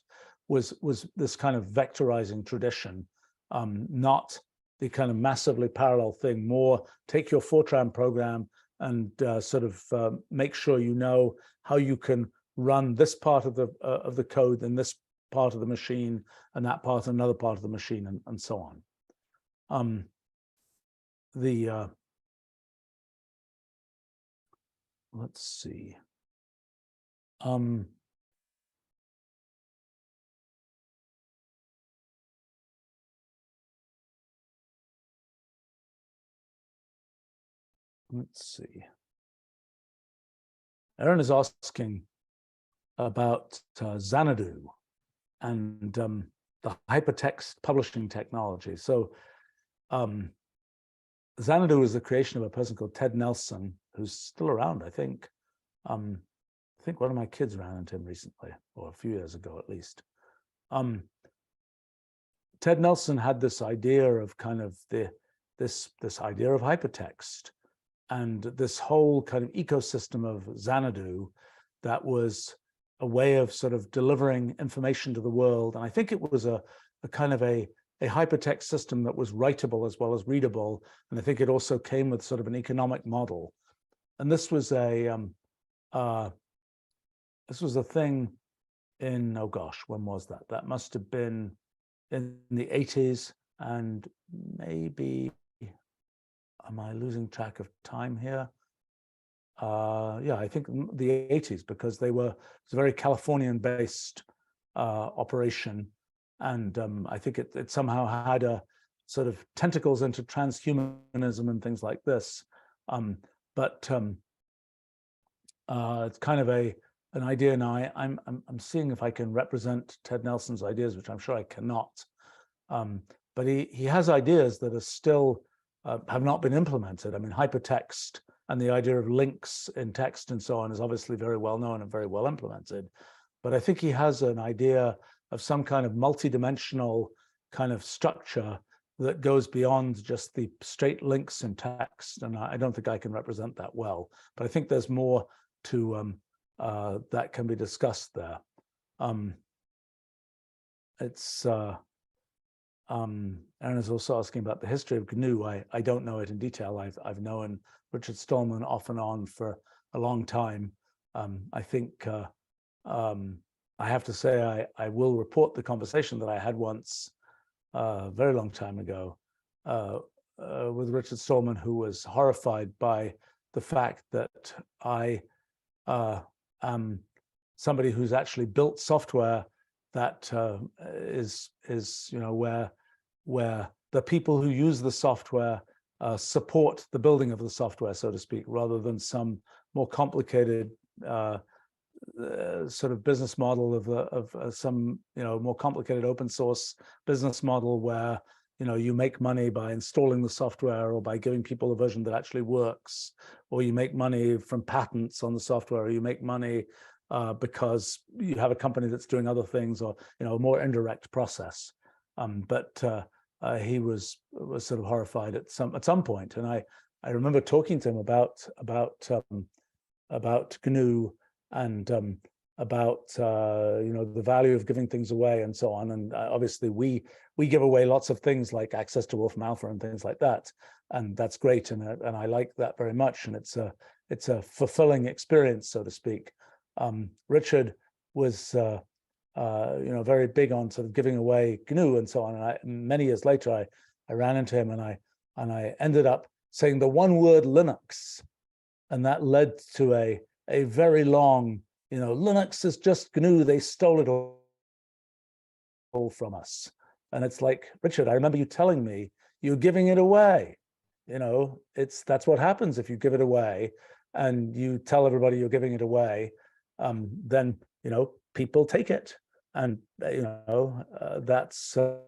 was this kind of vectorizing tradition, not the kind of massively parallel thing. More take your Fortran program and sort of make sure you know how you can run this part of the code in this part of the machine and that part another part of the machine, and so on. Let's see. Let's see. Aaron is asking about Xanadu and the hypertext publishing technology. So Xanadu is the creation of a person called Ted Nelson, who's still around, I think. I think one of my kids ran into him recently, or a few years ago at least. Ted Nelson had this idea of kind of this idea of hypertext, and this whole kind of ecosystem of Xanadu that was a way of sort of delivering information to the world. And I think it was a kind of a hypertext system that was writable as well as readable. And I think it also came with sort of an economic model. And this was a thing in, oh gosh, when was that? That must have been in the 80s, and maybe, am I losing track of time here? Yeah, I think the 80s, because it was a very Californian-based operation, and I think it somehow had a sort of tentacles into transhumanism and things like this. But it's kind of an idea now. I'm seeing if I can represent Ted Nelson's ideas, which I'm sure I cannot. But he has ideas that are still have not been implemented. I mean, hypertext and the idea of links in text and so on is obviously very well known and very well implemented. But I think he has an idea of some kind of multidimensional kind of structure that goes beyond just the straight links in text. And I don't think I can represent that well, but I think there's more to that can be discussed there. Aaron is also asking about the history of GNU. I don't know it in detail. I've known Richard Stallman off and on for a long time. I think I have to say I will report the conversation that I had once a very long time ago with Richard Stallman, who was horrified by the fact that I am somebody who's actually built software that is where the people who use the software support the building of the software, so to speak, rather than some more complicated sort of business model of some more complicated open source business model where you make money by installing the software or by giving people a version that actually works, or you make money from patents on the software, or you make money because you have a company that's doing other things, or a more indirect process. But he was sort of horrified at some point, and I remember talking to him about GNU and about the value of giving things away and so on. And obviously we give away lots of things like access to Wolfram Alpha and things like that, and that's great, and I like that very much, and it's a fulfilling experience, so to speak. Richard was very big on sort of giving away GNU and so on, and many years later I ran into him, and I ended up saying the one word Linux, and that led to a very long, Linux is just GNU, they stole it all from us. And it's like, Richard, I remember you telling me you're giving it away. That's what happens if you give it away and you tell everybody you're giving it away, then people take it. And that's so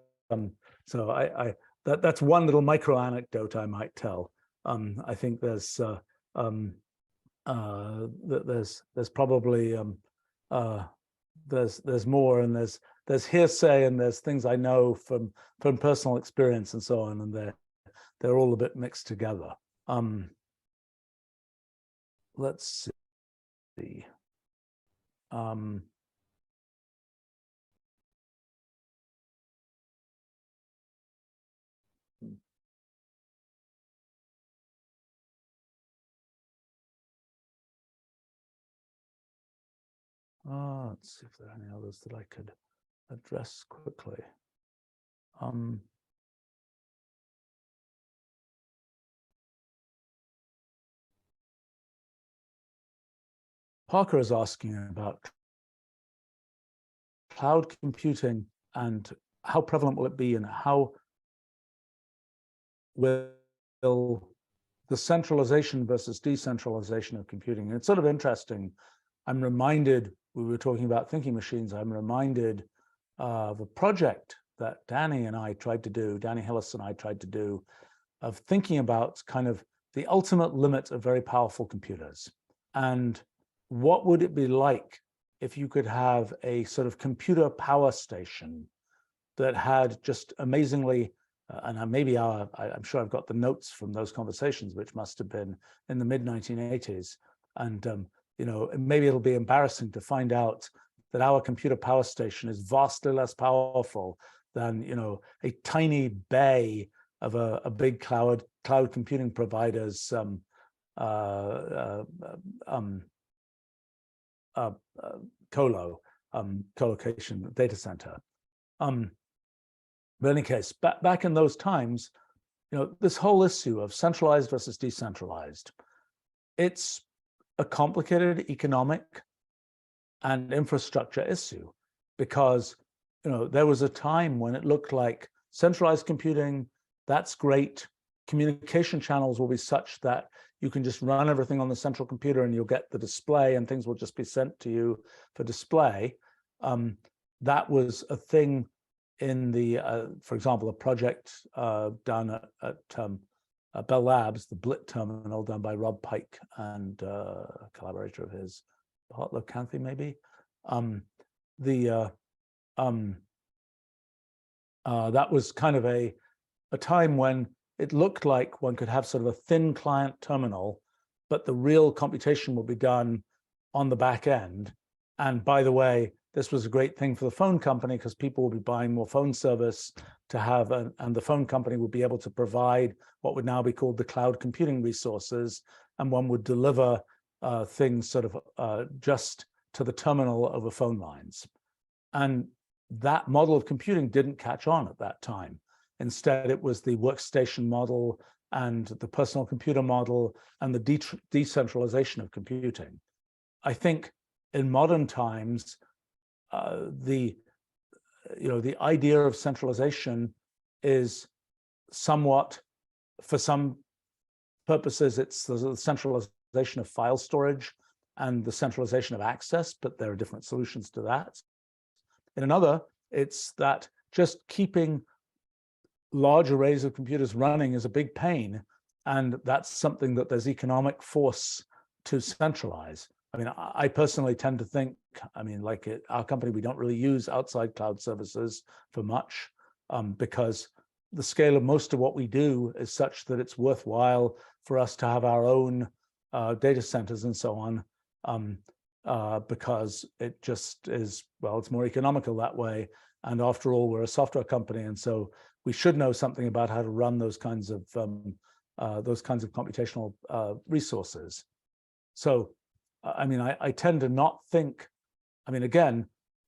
that's one little micro anecdote I might tell. I think there's probably there's more, and there's hearsay, and there's things I know from personal experience and so on, and they're all a bit mixed together. Let's see. Let's see if there are any others that I could address quickly. Parker is asking about cloud computing and how prevalent will it be, and how will the centralization versus decentralization of computing. And it's sort of interesting. I'm reminded, we were talking about thinking machines, I'm reminded of a project that Danny Hillis and I tried to do, of thinking about kind of the ultimate limit of very powerful computers. And what would it be like if you could have a sort of computer power station that had just amazingly, and maybe I'm sure I've got the notes from those conversations, which must have been in the mid-1980s. And maybe it'll be embarrassing to find out that our computer power station is vastly less powerful than a tiny bay of a big cloud computing provider's colocation data center. But in any case, back in those times, this whole issue of centralized versus decentralized, it's a complicated economic and infrastructure issue, because there was a time when it looked like centralized computing, that's great. Communication channels will be such that you can just run everything on the central computer and you'll get the display and things will just be sent to you for display. That was a thing in the, for example, a project done at Bell Labs, the Blit terminal done by Rob Pike and a collaborator of his, Hartlow Canthy, maybe. That was kind of a time when it looked like one could have sort of a thin client terminal, but the real computation will be done on the back end. And by the way, this was a great thing for the phone company, because people will be buying more phone service to have, and the phone company would be able to provide what would now be called the cloud computing resources, and one would deliver things sort of just to the terminal over phone lines. And that model of computing didn't catch on at that time. Instead, it was the workstation model and the personal computer model and the decentralization of computing. I think in modern times, the idea of centralization is somewhat, for some purposes, it's the centralization of file storage and the centralization of access, but there are different solutions to that. In another, it's that just keeping large arrays of computers running is a big pain, and that's something that there's economic force to centralize. I mean, I personally tend to think, like our company, we don't really use outside cloud services for much, because the scale of most of what we do is such that it's worthwhile for us to have our own data centers and so on. because it just is, well, it's more economical that way. And after all, we're a software company, and so we should know something about how to run those kinds of computational resources. So, I mean, I tend to not think. I mean, again,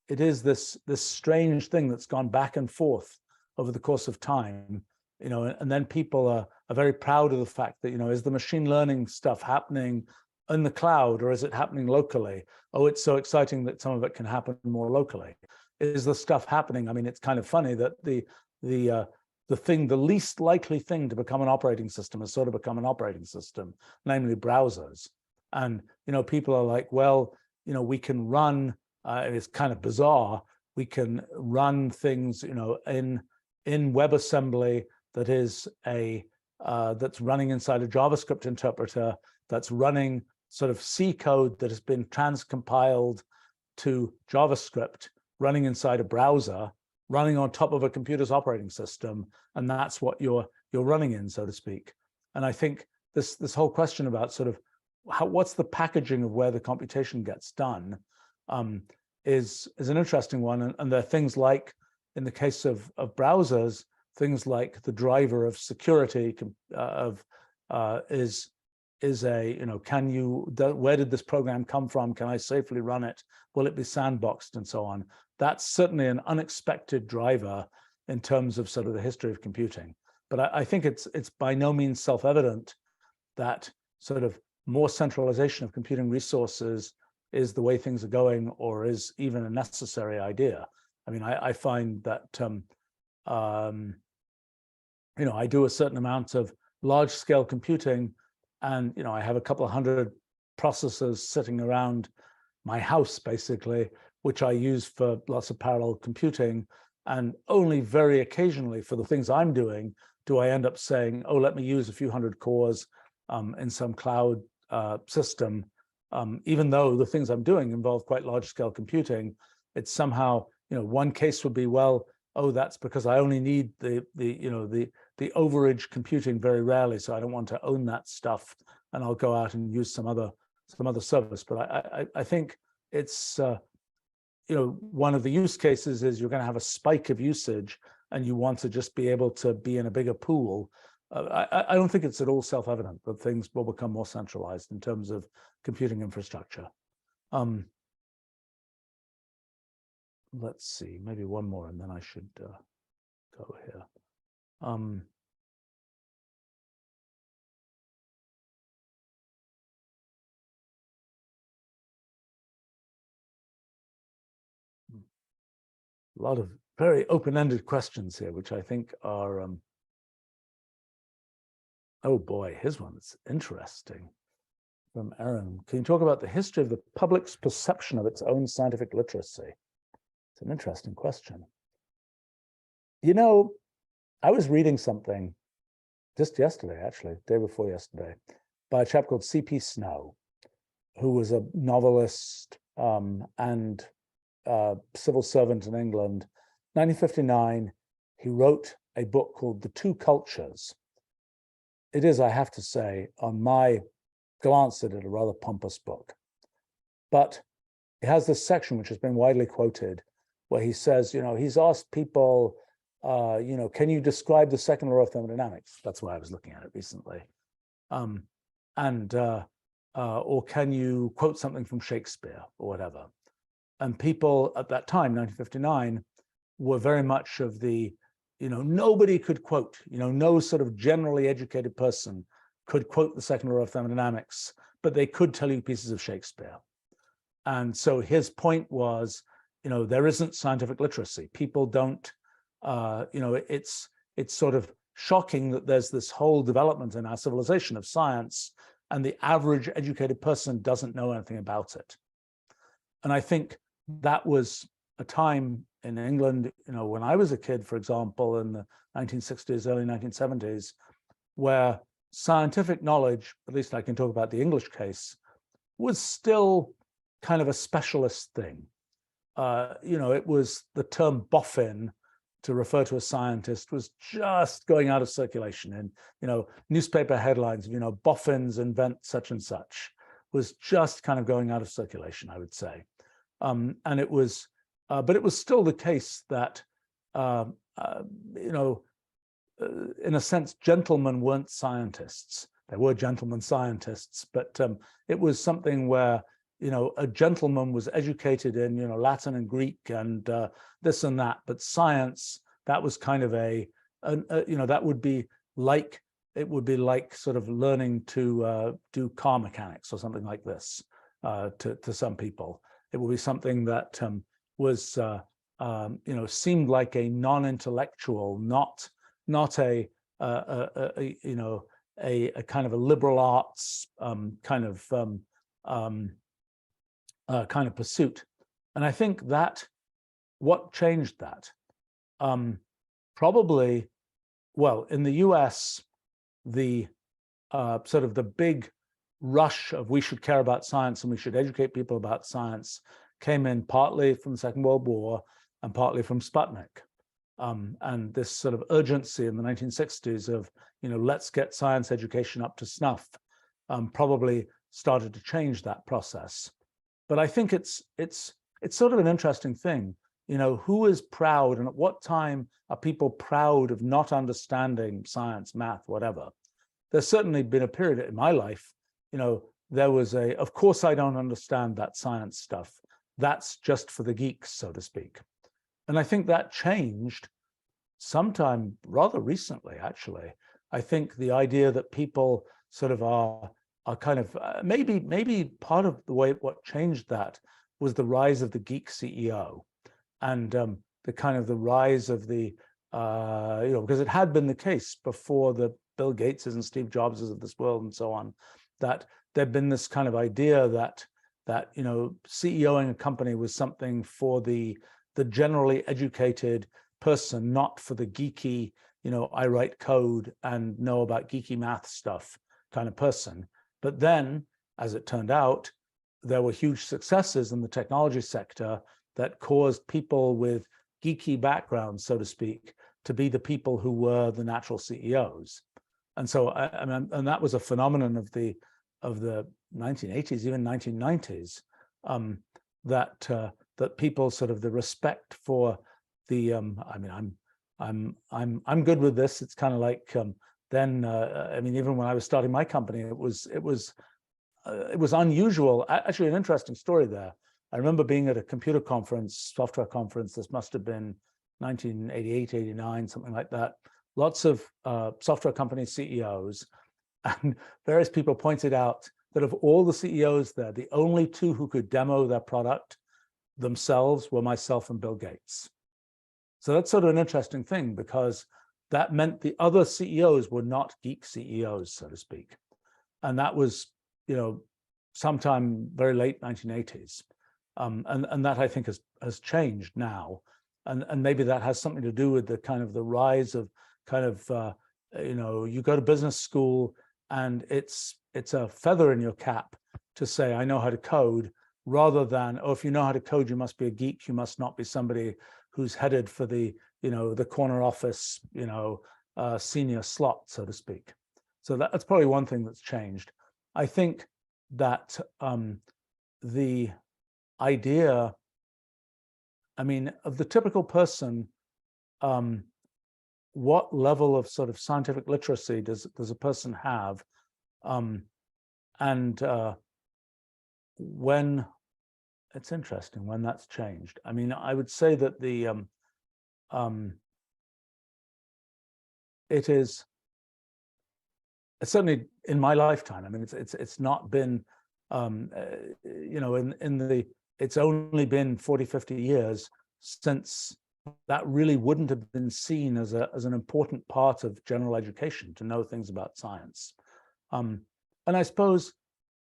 it is this strange thing that's gone back and forth over the course of time, and then people are very proud of the fact that, is the machine learning stuff happening in the cloud or is it happening locally? Oh, it's so exciting that some of it can happen more locally. Is the stuff happening? I mean, it's kind of funny that the least likely thing to become an operating system has sort of become an operating system, namely browsers. And, people are like, well, we can run, it's kind of bizarre, we can run things, in WebAssembly that is that's running inside a JavaScript interpreter, that's running sort of C code that has been transcompiled to JavaScript, running inside a browser, running on top of a computer's operating system, and that's what you're running in, so to speak. And I think this whole question about sort of what's the packaging of where the computation gets done is an interesting one. And there are things like, in the case of browsers, things like the driver of security is a, where did this program come from? Can I safely run it? Will it be sandboxed and so on? That's certainly an unexpected driver in terms of sort of the history of computing. But I think it's by no means self-evident that sort of more centralization of computing resources is the way things are going, or is even a necessary idea. I mean, I find that, I do a certain amount of large-scale computing, and, I have a couple of hundred processors sitting around my house, basically, which I use for lots of parallel computing. And only very occasionally for the things I'm doing do I end up saying, oh, let me use a few hundred cores in some cloud system. Even though the things I'm doing involve quite large-scale computing, it's somehow, one case would be, well, oh, that's because I only need the overage computing very rarely, so I don't want to own that stuff, and I'll go out and use some other service. But I think it's one of the use cases is you're going to have a spike of usage, and you want to just be able to be in a bigger pool. I don't think it's at all self-evident that things will become more centralized in terms of computing infrastructure. Let's see, maybe one more, and then I should go here. A lot of very open-ended questions here, which I think are, oh boy, here's one that's interesting from Aaron. Can you talk about the history of the public's perception of its own scientific literacy? It's an interesting question. I was reading something just yesterday, actually, day before yesterday, by a chap called C.P. Snow, who was a novelist and civil servant in England. 1959, he wrote a book called The Two Cultures. It is, I have to say, on my glance at it, a rather pompous book. But it has this section which has been widely quoted, where he says, he's asked people, can you describe the second law of thermodynamics? That's why I was looking at it recently. Or can you quote something from Shakespeare or whatever? And people at that time, 1959, were very much of the, nobody could quote, no sort of generally educated person could quote the second law of thermodynamics, but they could tell you pieces of Shakespeare. And so his point was, there isn't scientific literacy. People don't, it's sort of shocking that there's this whole development in our civilization of science, and the average educated person doesn't know anything about it. And I think that was a time in England, when I was a kid, for example, in the 1960s, early 1970s, where scientific knowledge, at least I can talk about the English case, was still kind of a specialist thing. It was the term boffin to refer to a scientist was just going out of circulation, and newspaper headlines, boffins invent such and such, was just kind of going out of circulation, I would say. And it was, but it was still the case that, you know, in a sense, gentlemen weren't scientists. There were gentlemen scientists, but it was something where, you know, a gentleman was educated in, you know, Latin and Greek and this and that, but science, that was kind of you know, that would be like, it would be like sort of learning to do car mechanics or something like this to some people. It would be something that was, you know, seemed like a non-intellectual, not a you know, a kind of a liberal arts kind of pursuit. And I think that what changed that, probably, well, in the US, the sort of the big rush of we should care about science and we should educate people about science came in partly from the Second World War and partly from Sputnik. And this sort of urgency in the 1960s of, you know, let's get science education up to snuff, probably started to change that process. But I think it's sort of an interesting thing, you know, who is proud and at what time are people proud of not understanding science, math, whatever? There's certainly been a period in my life, you know, there was of course I don't understand that science stuff. That's just for the geeks, so to speak. And I think that changed sometime rather recently, actually. I think the idea that people sort of are kind of, maybe part of the way what changed that was the rise of the geek CEO and the kind of the rise of the, you know, because it had been the case before the Bill Gateses and Steve Jobses of this world and so on, that there'd been this kind of idea that you know, CEOing a company was something for the generally educated person, not for the geeky, you know, I write code and know about geeky math stuff kind of person. But then, as it turned out, there were huge successes in the technology sector that caused people with geeky backgrounds, so to speak, to be the people who were the natural CEOs. And so, I mean, and that was a phenomenon of the 1980s, even 1990s, that people sort of the respect for the, I mean, I'm good with this. It's kind of like then, I mean, even when I was starting my company, it was unusual. Actually, an interesting story there. I remember being at a computer conference, software conference. This must have been 1988, 89, something like that. Lots of software company CEOs, and various people pointed out that of all the CEOs there, the only two who could demo their product themselves were myself and Bill Gates. So that's sort of an interesting thing, because that meant the other CEOs were not geek CEOs, so to speak. And that was, you know, sometime very late 1980s. And that I think has changed now. And maybe that has something to do with the kind of the rise of kind of, you know, you go to business school and it's a feather in your cap to say, I know how to code, rather than, oh, if you know how to code, you must be a geek. You must not be somebody who's headed for the, you know, the corner office, you know, senior slot, so to speak. So that's probably one thing that's changed. I think that the idea, I mean, of the typical person, what level of sort of scientific literacy does a person have? And when, it's interesting when that's changed. I mean, I would say that the it's certainly in my lifetime. I mean, it's not been, you know, it's only been 40, 50 years since that really wouldn't have been seen as an important part of general education, to know things about science. And I suppose,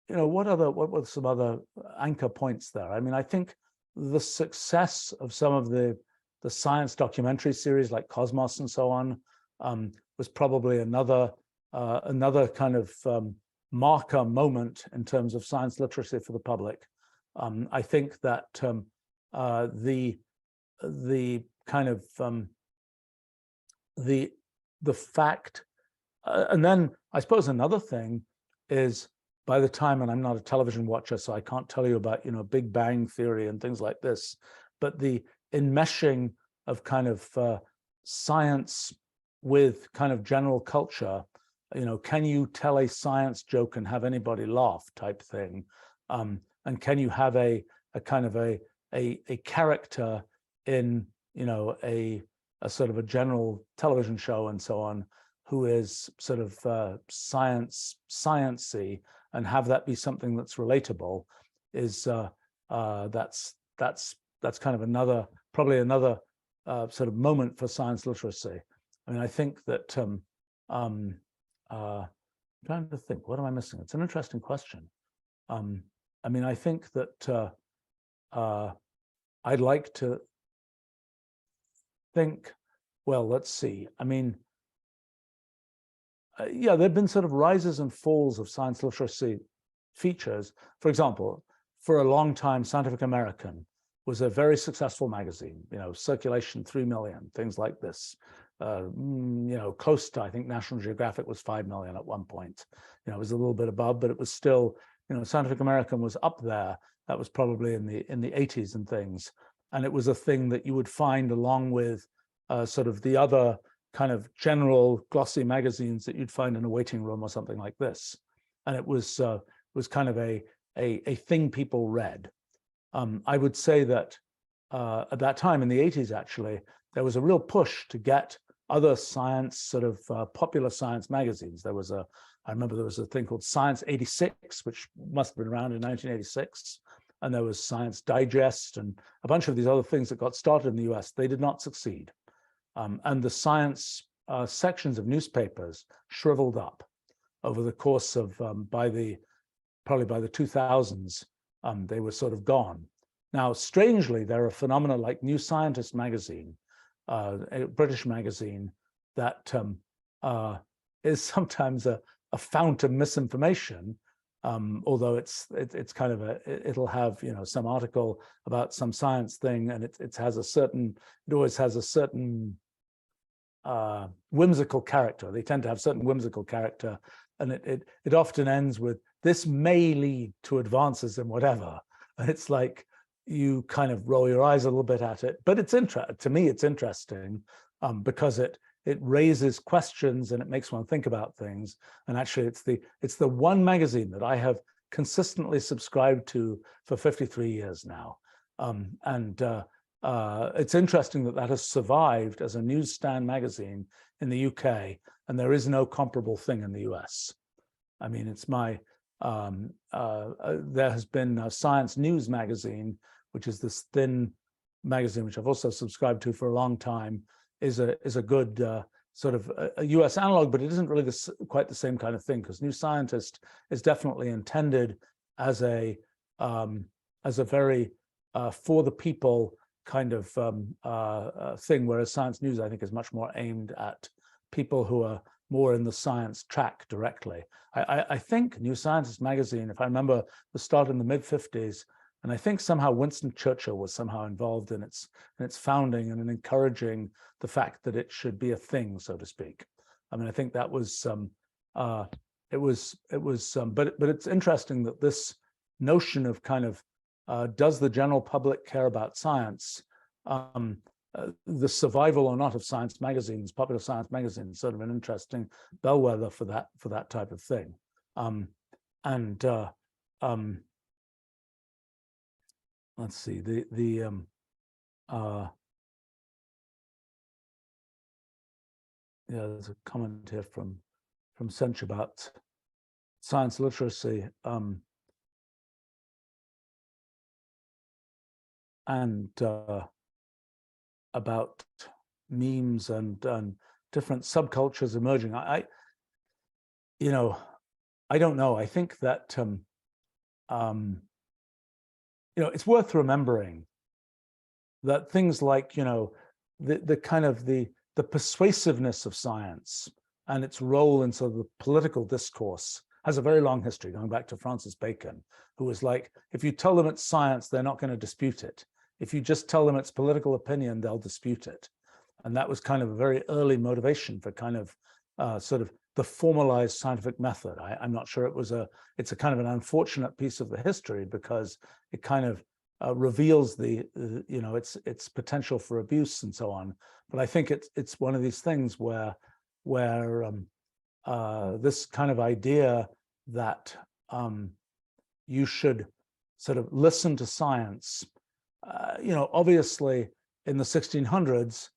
you know, what were some other anchor points there? I mean, I think the success of some of the science documentary series like Cosmos and so on was probably another kind of marker moment in terms of science literacy for the public. I think that the kind of the fact, and then I suppose another thing is by the time, and I'm not a television watcher, so I can't tell you about, Big Bang Theory and things like this, but the enmeshing of kind of science with kind of general culture, can you tell a science joke and have anybody laugh type thing? And can you have a kind of a character in, a sort of a general television show and so on, who is sort of sciencey, and have that be something that's relatable, is that's kind of probably another sort of moment for science literacy. I mean, I think that I'm trying to think, what am I missing? It's an interesting question. I mean, I think that I'd like to think, well, let's see. I mean, yeah, there have been sort of rises and falls of science literacy features. For example, for a long time, Scientific American was a very successful magazine, circulation 3 million, things like this. Close to, I think National Geographic was 5 million at one point. It was a little bit above, but it was still, Scientific American was up there. That was probably in the 80s and things. And it was a thing that you would find along with sort of the other kind of general glossy magazines that you'd find in a waiting room or something like this. And it was kind of a thing people read. I would say that at that time in the 80s, actually, there was a real push to get other science, sort of popular science magazines. I remember there was a thing called Science 86, which must have been around in 1986. And there was Science Digest and a bunch of these other things that got started in the US. They did not succeed. And the science sections of newspapers shriveled up over the course of, probably by the 2000s, they were sort of gone. Now, strangely, there are phenomena like New Scientist magazine, a British magazine, that is sometimes a fount of misinformation, although it's kind of it'll have some article about some science thing, and it always has a certain whimsical character. They tend to have certain whimsical character, and it often ends with, this may lead to advances in whatever, and it's like you kind of roll your eyes a little bit at it, but to me it's interesting because it raises questions and it makes one think about things. And actually, it's the one magazine that I have consistently subscribed to for 53 years now. It's interesting that has survived as a newsstand magazine in the UK, and there is no comparable thing in the US. I mean, it's there has been a Science News magazine, which is this thin magazine, which I've also subscribed to for a long time, is a good sort of a US analog, but it isn't really quite the same kind of thing, because New Scientist is definitely intended as a very for the people kind of thing, whereas Science News, I think, is much more aimed at people who are more in the science track directly. I think New Scientist magazine, if I remember, was started in the mid-50s, and I think somehow Winston Churchill was somehow involved in its founding and in encouraging the fact that it should be a thing, so to speak. I mean, I think that was but it's interesting that this notion of kind of does the general public care about science, the survival or not of science magazines, popular science magazines, sort of an interesting bellwether for that type of thing. Let's see, there's a comment here from Sench about science literacy, and about memes and different subcultures emerging. I don't know. I think that it's worth remembering that things like the kind of the persuasiveness of science and its role in sort of the political discourse has a very long history, going back to Francis Bacon, who was like, if you tell them it's science, they're not going to dispute it. If you just tell them it's political opinion, they'll dispute it. And that was kind of a very early motivation for kind of sort of the formalized scientific method. I'm not sure it's a kind of an unfortunate piece of the history, because it kind of reveals its potential for abuse and so on. But I think it's one of these things where this kind of idea that you should sort of listen to science, obviously in the 1600s,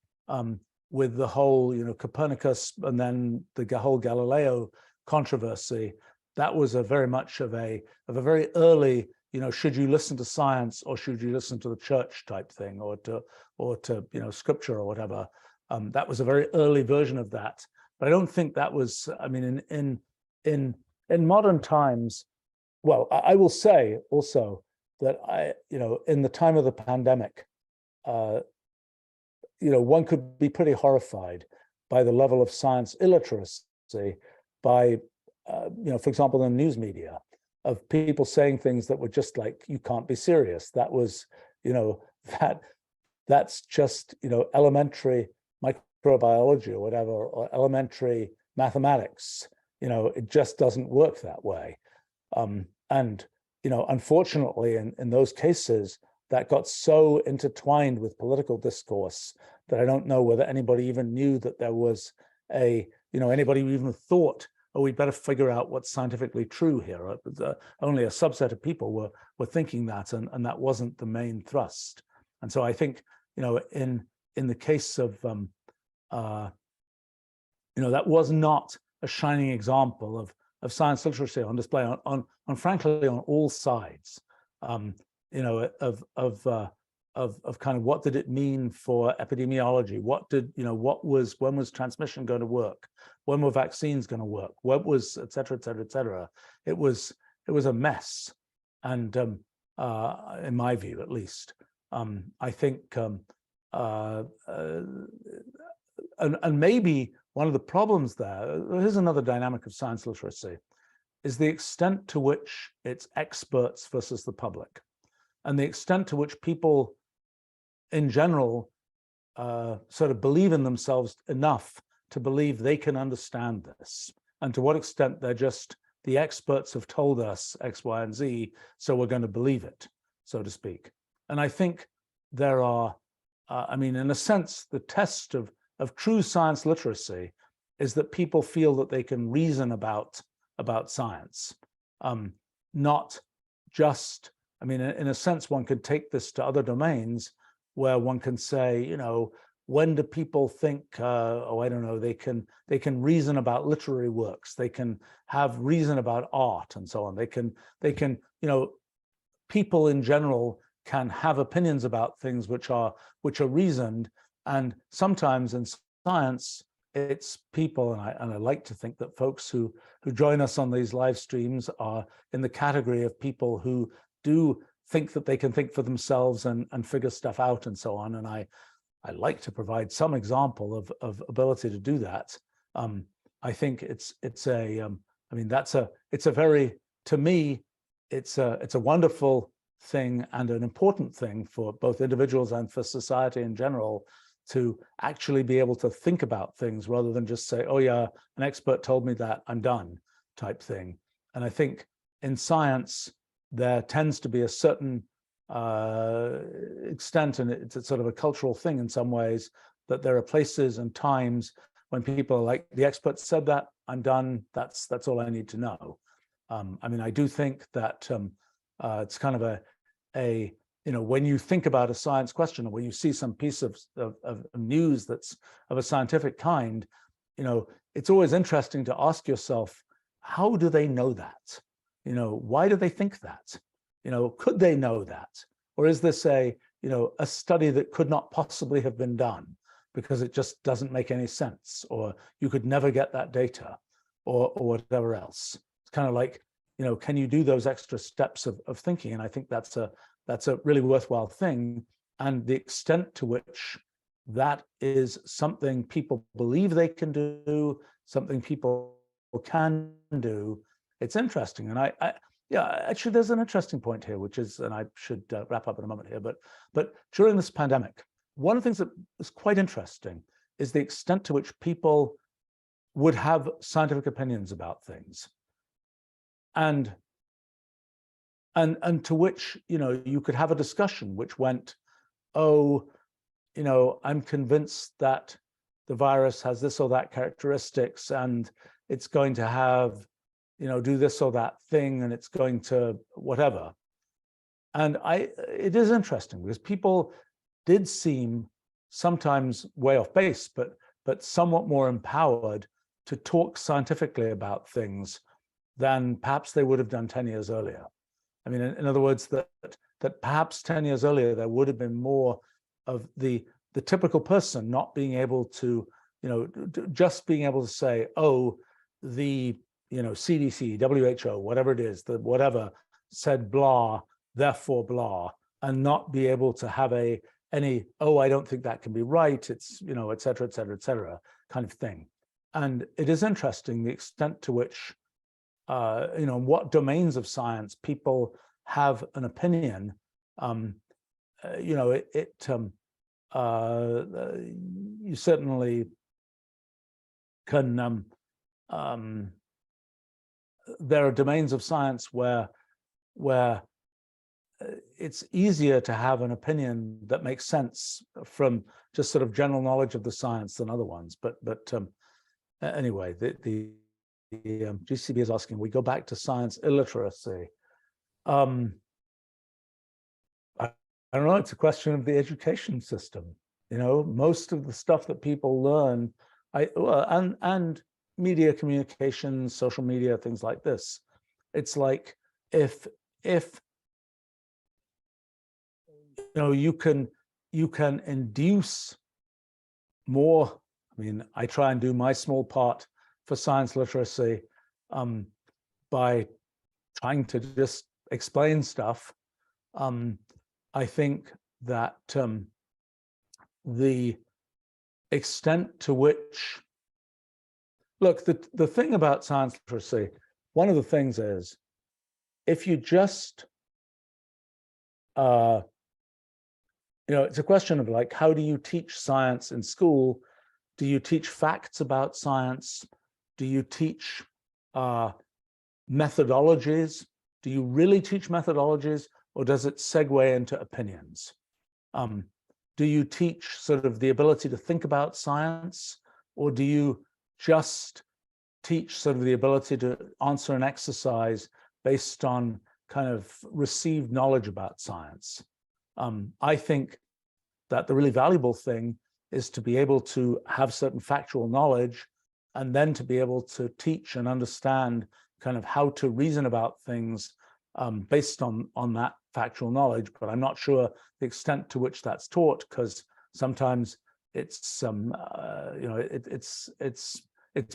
with the whole, Copernicus and then the whole Galileo controversy, that was very much of a very early, should you listen to science or should you listen to the church type thing, or to scripture or whatever. That was a very early version of that. But I don't think that was, I mean, in modern times, well, I will say also that in the time of the pandemic, one could be pretty horrified by the level of science illiteracy by, for example, in the news media, of people saying things that were just like, you can't be serious. That was, that's just, elementary microbiology or whatever, or elementary mathematics. It just doesn't work that way. And unfortunately, in those cases, that got so intertwined with political discourse that I don't know whether anybody even knew that there was anybody who even thought, oh, we'd better figure out what's scientifically true here. Only a subset of people were thinking that, and that wasn't the main thrust. And so I think, in the case of, that was not a shining example of science literacy on display on frankly on all sides. Of kind of what did it mean for epidemiology? When was transmission going to work? When were vaccines going to work? What was, et cetera, et cetera, et cetera. It was a mess. And in my view, at least, I think, and maybe one of the problems there, here's another dynamic of science literacy, is the extent to which it's experts versus the public, and the extent to which people in general sort of believe in themselves enough to believe they can understand this, and to what extent they're just, the experts have told us X, Y, and Z, so we're going to believe it, so to speak. And I think there are, in a sense, the test of true science literacy is that people feel that they can reason about science, not just, in a sense, one could take this to other domains where one can say, when do people think, I don't know, they can reason about literary works, they can have reason about art and so on. They can, people in general can have opinions about things which are reasoned, and sometimes in science, it's people, and I like to think that folks who join us on these live streams are in the category of people who do think that they can think for themselves and figure stuff out and so on. And I like to provide some example of ability to do that. I think it's a very, to me, it's a wonderful thing and an important thing for both individuals and for society in general, to actually be able to think about things rather than just say, oh yeah, an expert told me that, I'm done, type thing. And I think in science, there tends to be a certain extent, and it's a sort of a cultural thing in some ways, that there are places and times when people are like, the expert said that, I'm done, that's all I need to know. I do think that it's kind of a when you think about a science question, or when you see some piece of news that's of a scientific kind, it's always interesting to ask yourself, how do they know that? Why do they think that? Could they know that? Or is this a study that could not possibly have been done because it just doesn't make any sense, or you could never get that data, or whatever else? It's kind of like, can you do those extra steps of thinking? And I think that's a really worthwhile thing. And the extent to which that is something people believe they can do, something people can do, it's interesting. And actually, there's an interesting point here, which is, and I should wrap up in a moment here, but during this pandemic, one of the things that is quite interesting is the extent to which people would have scientific opinions about things, and to which, you know, you could have a discussion which went, oh, you know, I'm convinced that the virus has this or that characteristics, and it's going to have, you know, do this or that thing, and it's going to whatever. And it is interesting because people did seem sometimes way off base, but somewhat more empowered to talk scientifically about things than perhaps they would have done 10 years earlier. I mean, in other words, that perhaps 10 years earlier, there would have been more of the typical person not being able to, you know, just being able to say, oh, the, you know, CDC, WHO, whatever it is, the whatever said blah, therefore blah, and not be able to have any, oh, I don't think that can be right, it's, you know, et cetera, kind of thing. And it is interesting the extent to which, you know, what domains of science people have an opinion. You know, you certainly can, there are domains of science where it's easier to have an opinion that makes sense from just sort of general knowledge of the science than other ones. But anyway, the GCB is asking, we go back to science illiteracy. I don't know, it's a question of the education system. You know, most of the stuff that people learn, and media communications, social media, things like this, it's like if you know, you can induce more. I mean, I try and do my small part for science literacy by trying to just explain stuff. I think that the extent to which, look, the thing about science literacy, one of the things is, if you just, you know, it's a question of like, how do you teach science in school? Do you teach facts about science? Do you teach methodologies? Do you really teach methodologies, or does it segue into opinions? Do you teach sort of the ability to think about science, or do you just teach sort of the ability to answer an exercise based on kind of received knowledge about science? I think that the really valuable thing is to be able to have certain factual knowledge, and then to be able to teach and understand kind of how to reason about things based on that factual knowledge. But I'm not sure the extent to which that's taught, because sometimes it's you know, it's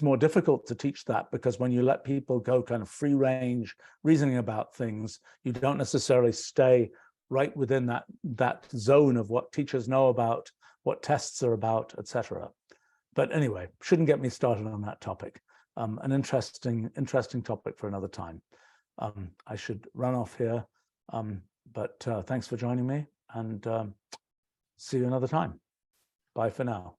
more difficult to teach that, because when you let people go kind of free range reasoning about things, you don't necessarily stay right within that zone of what teachers know about, what tests are about, etc. But anyway, shouldn't get me started on that topic. An interesting topic for another time. I should run off here, but thanks for joining me, and see you another time. Bye for now.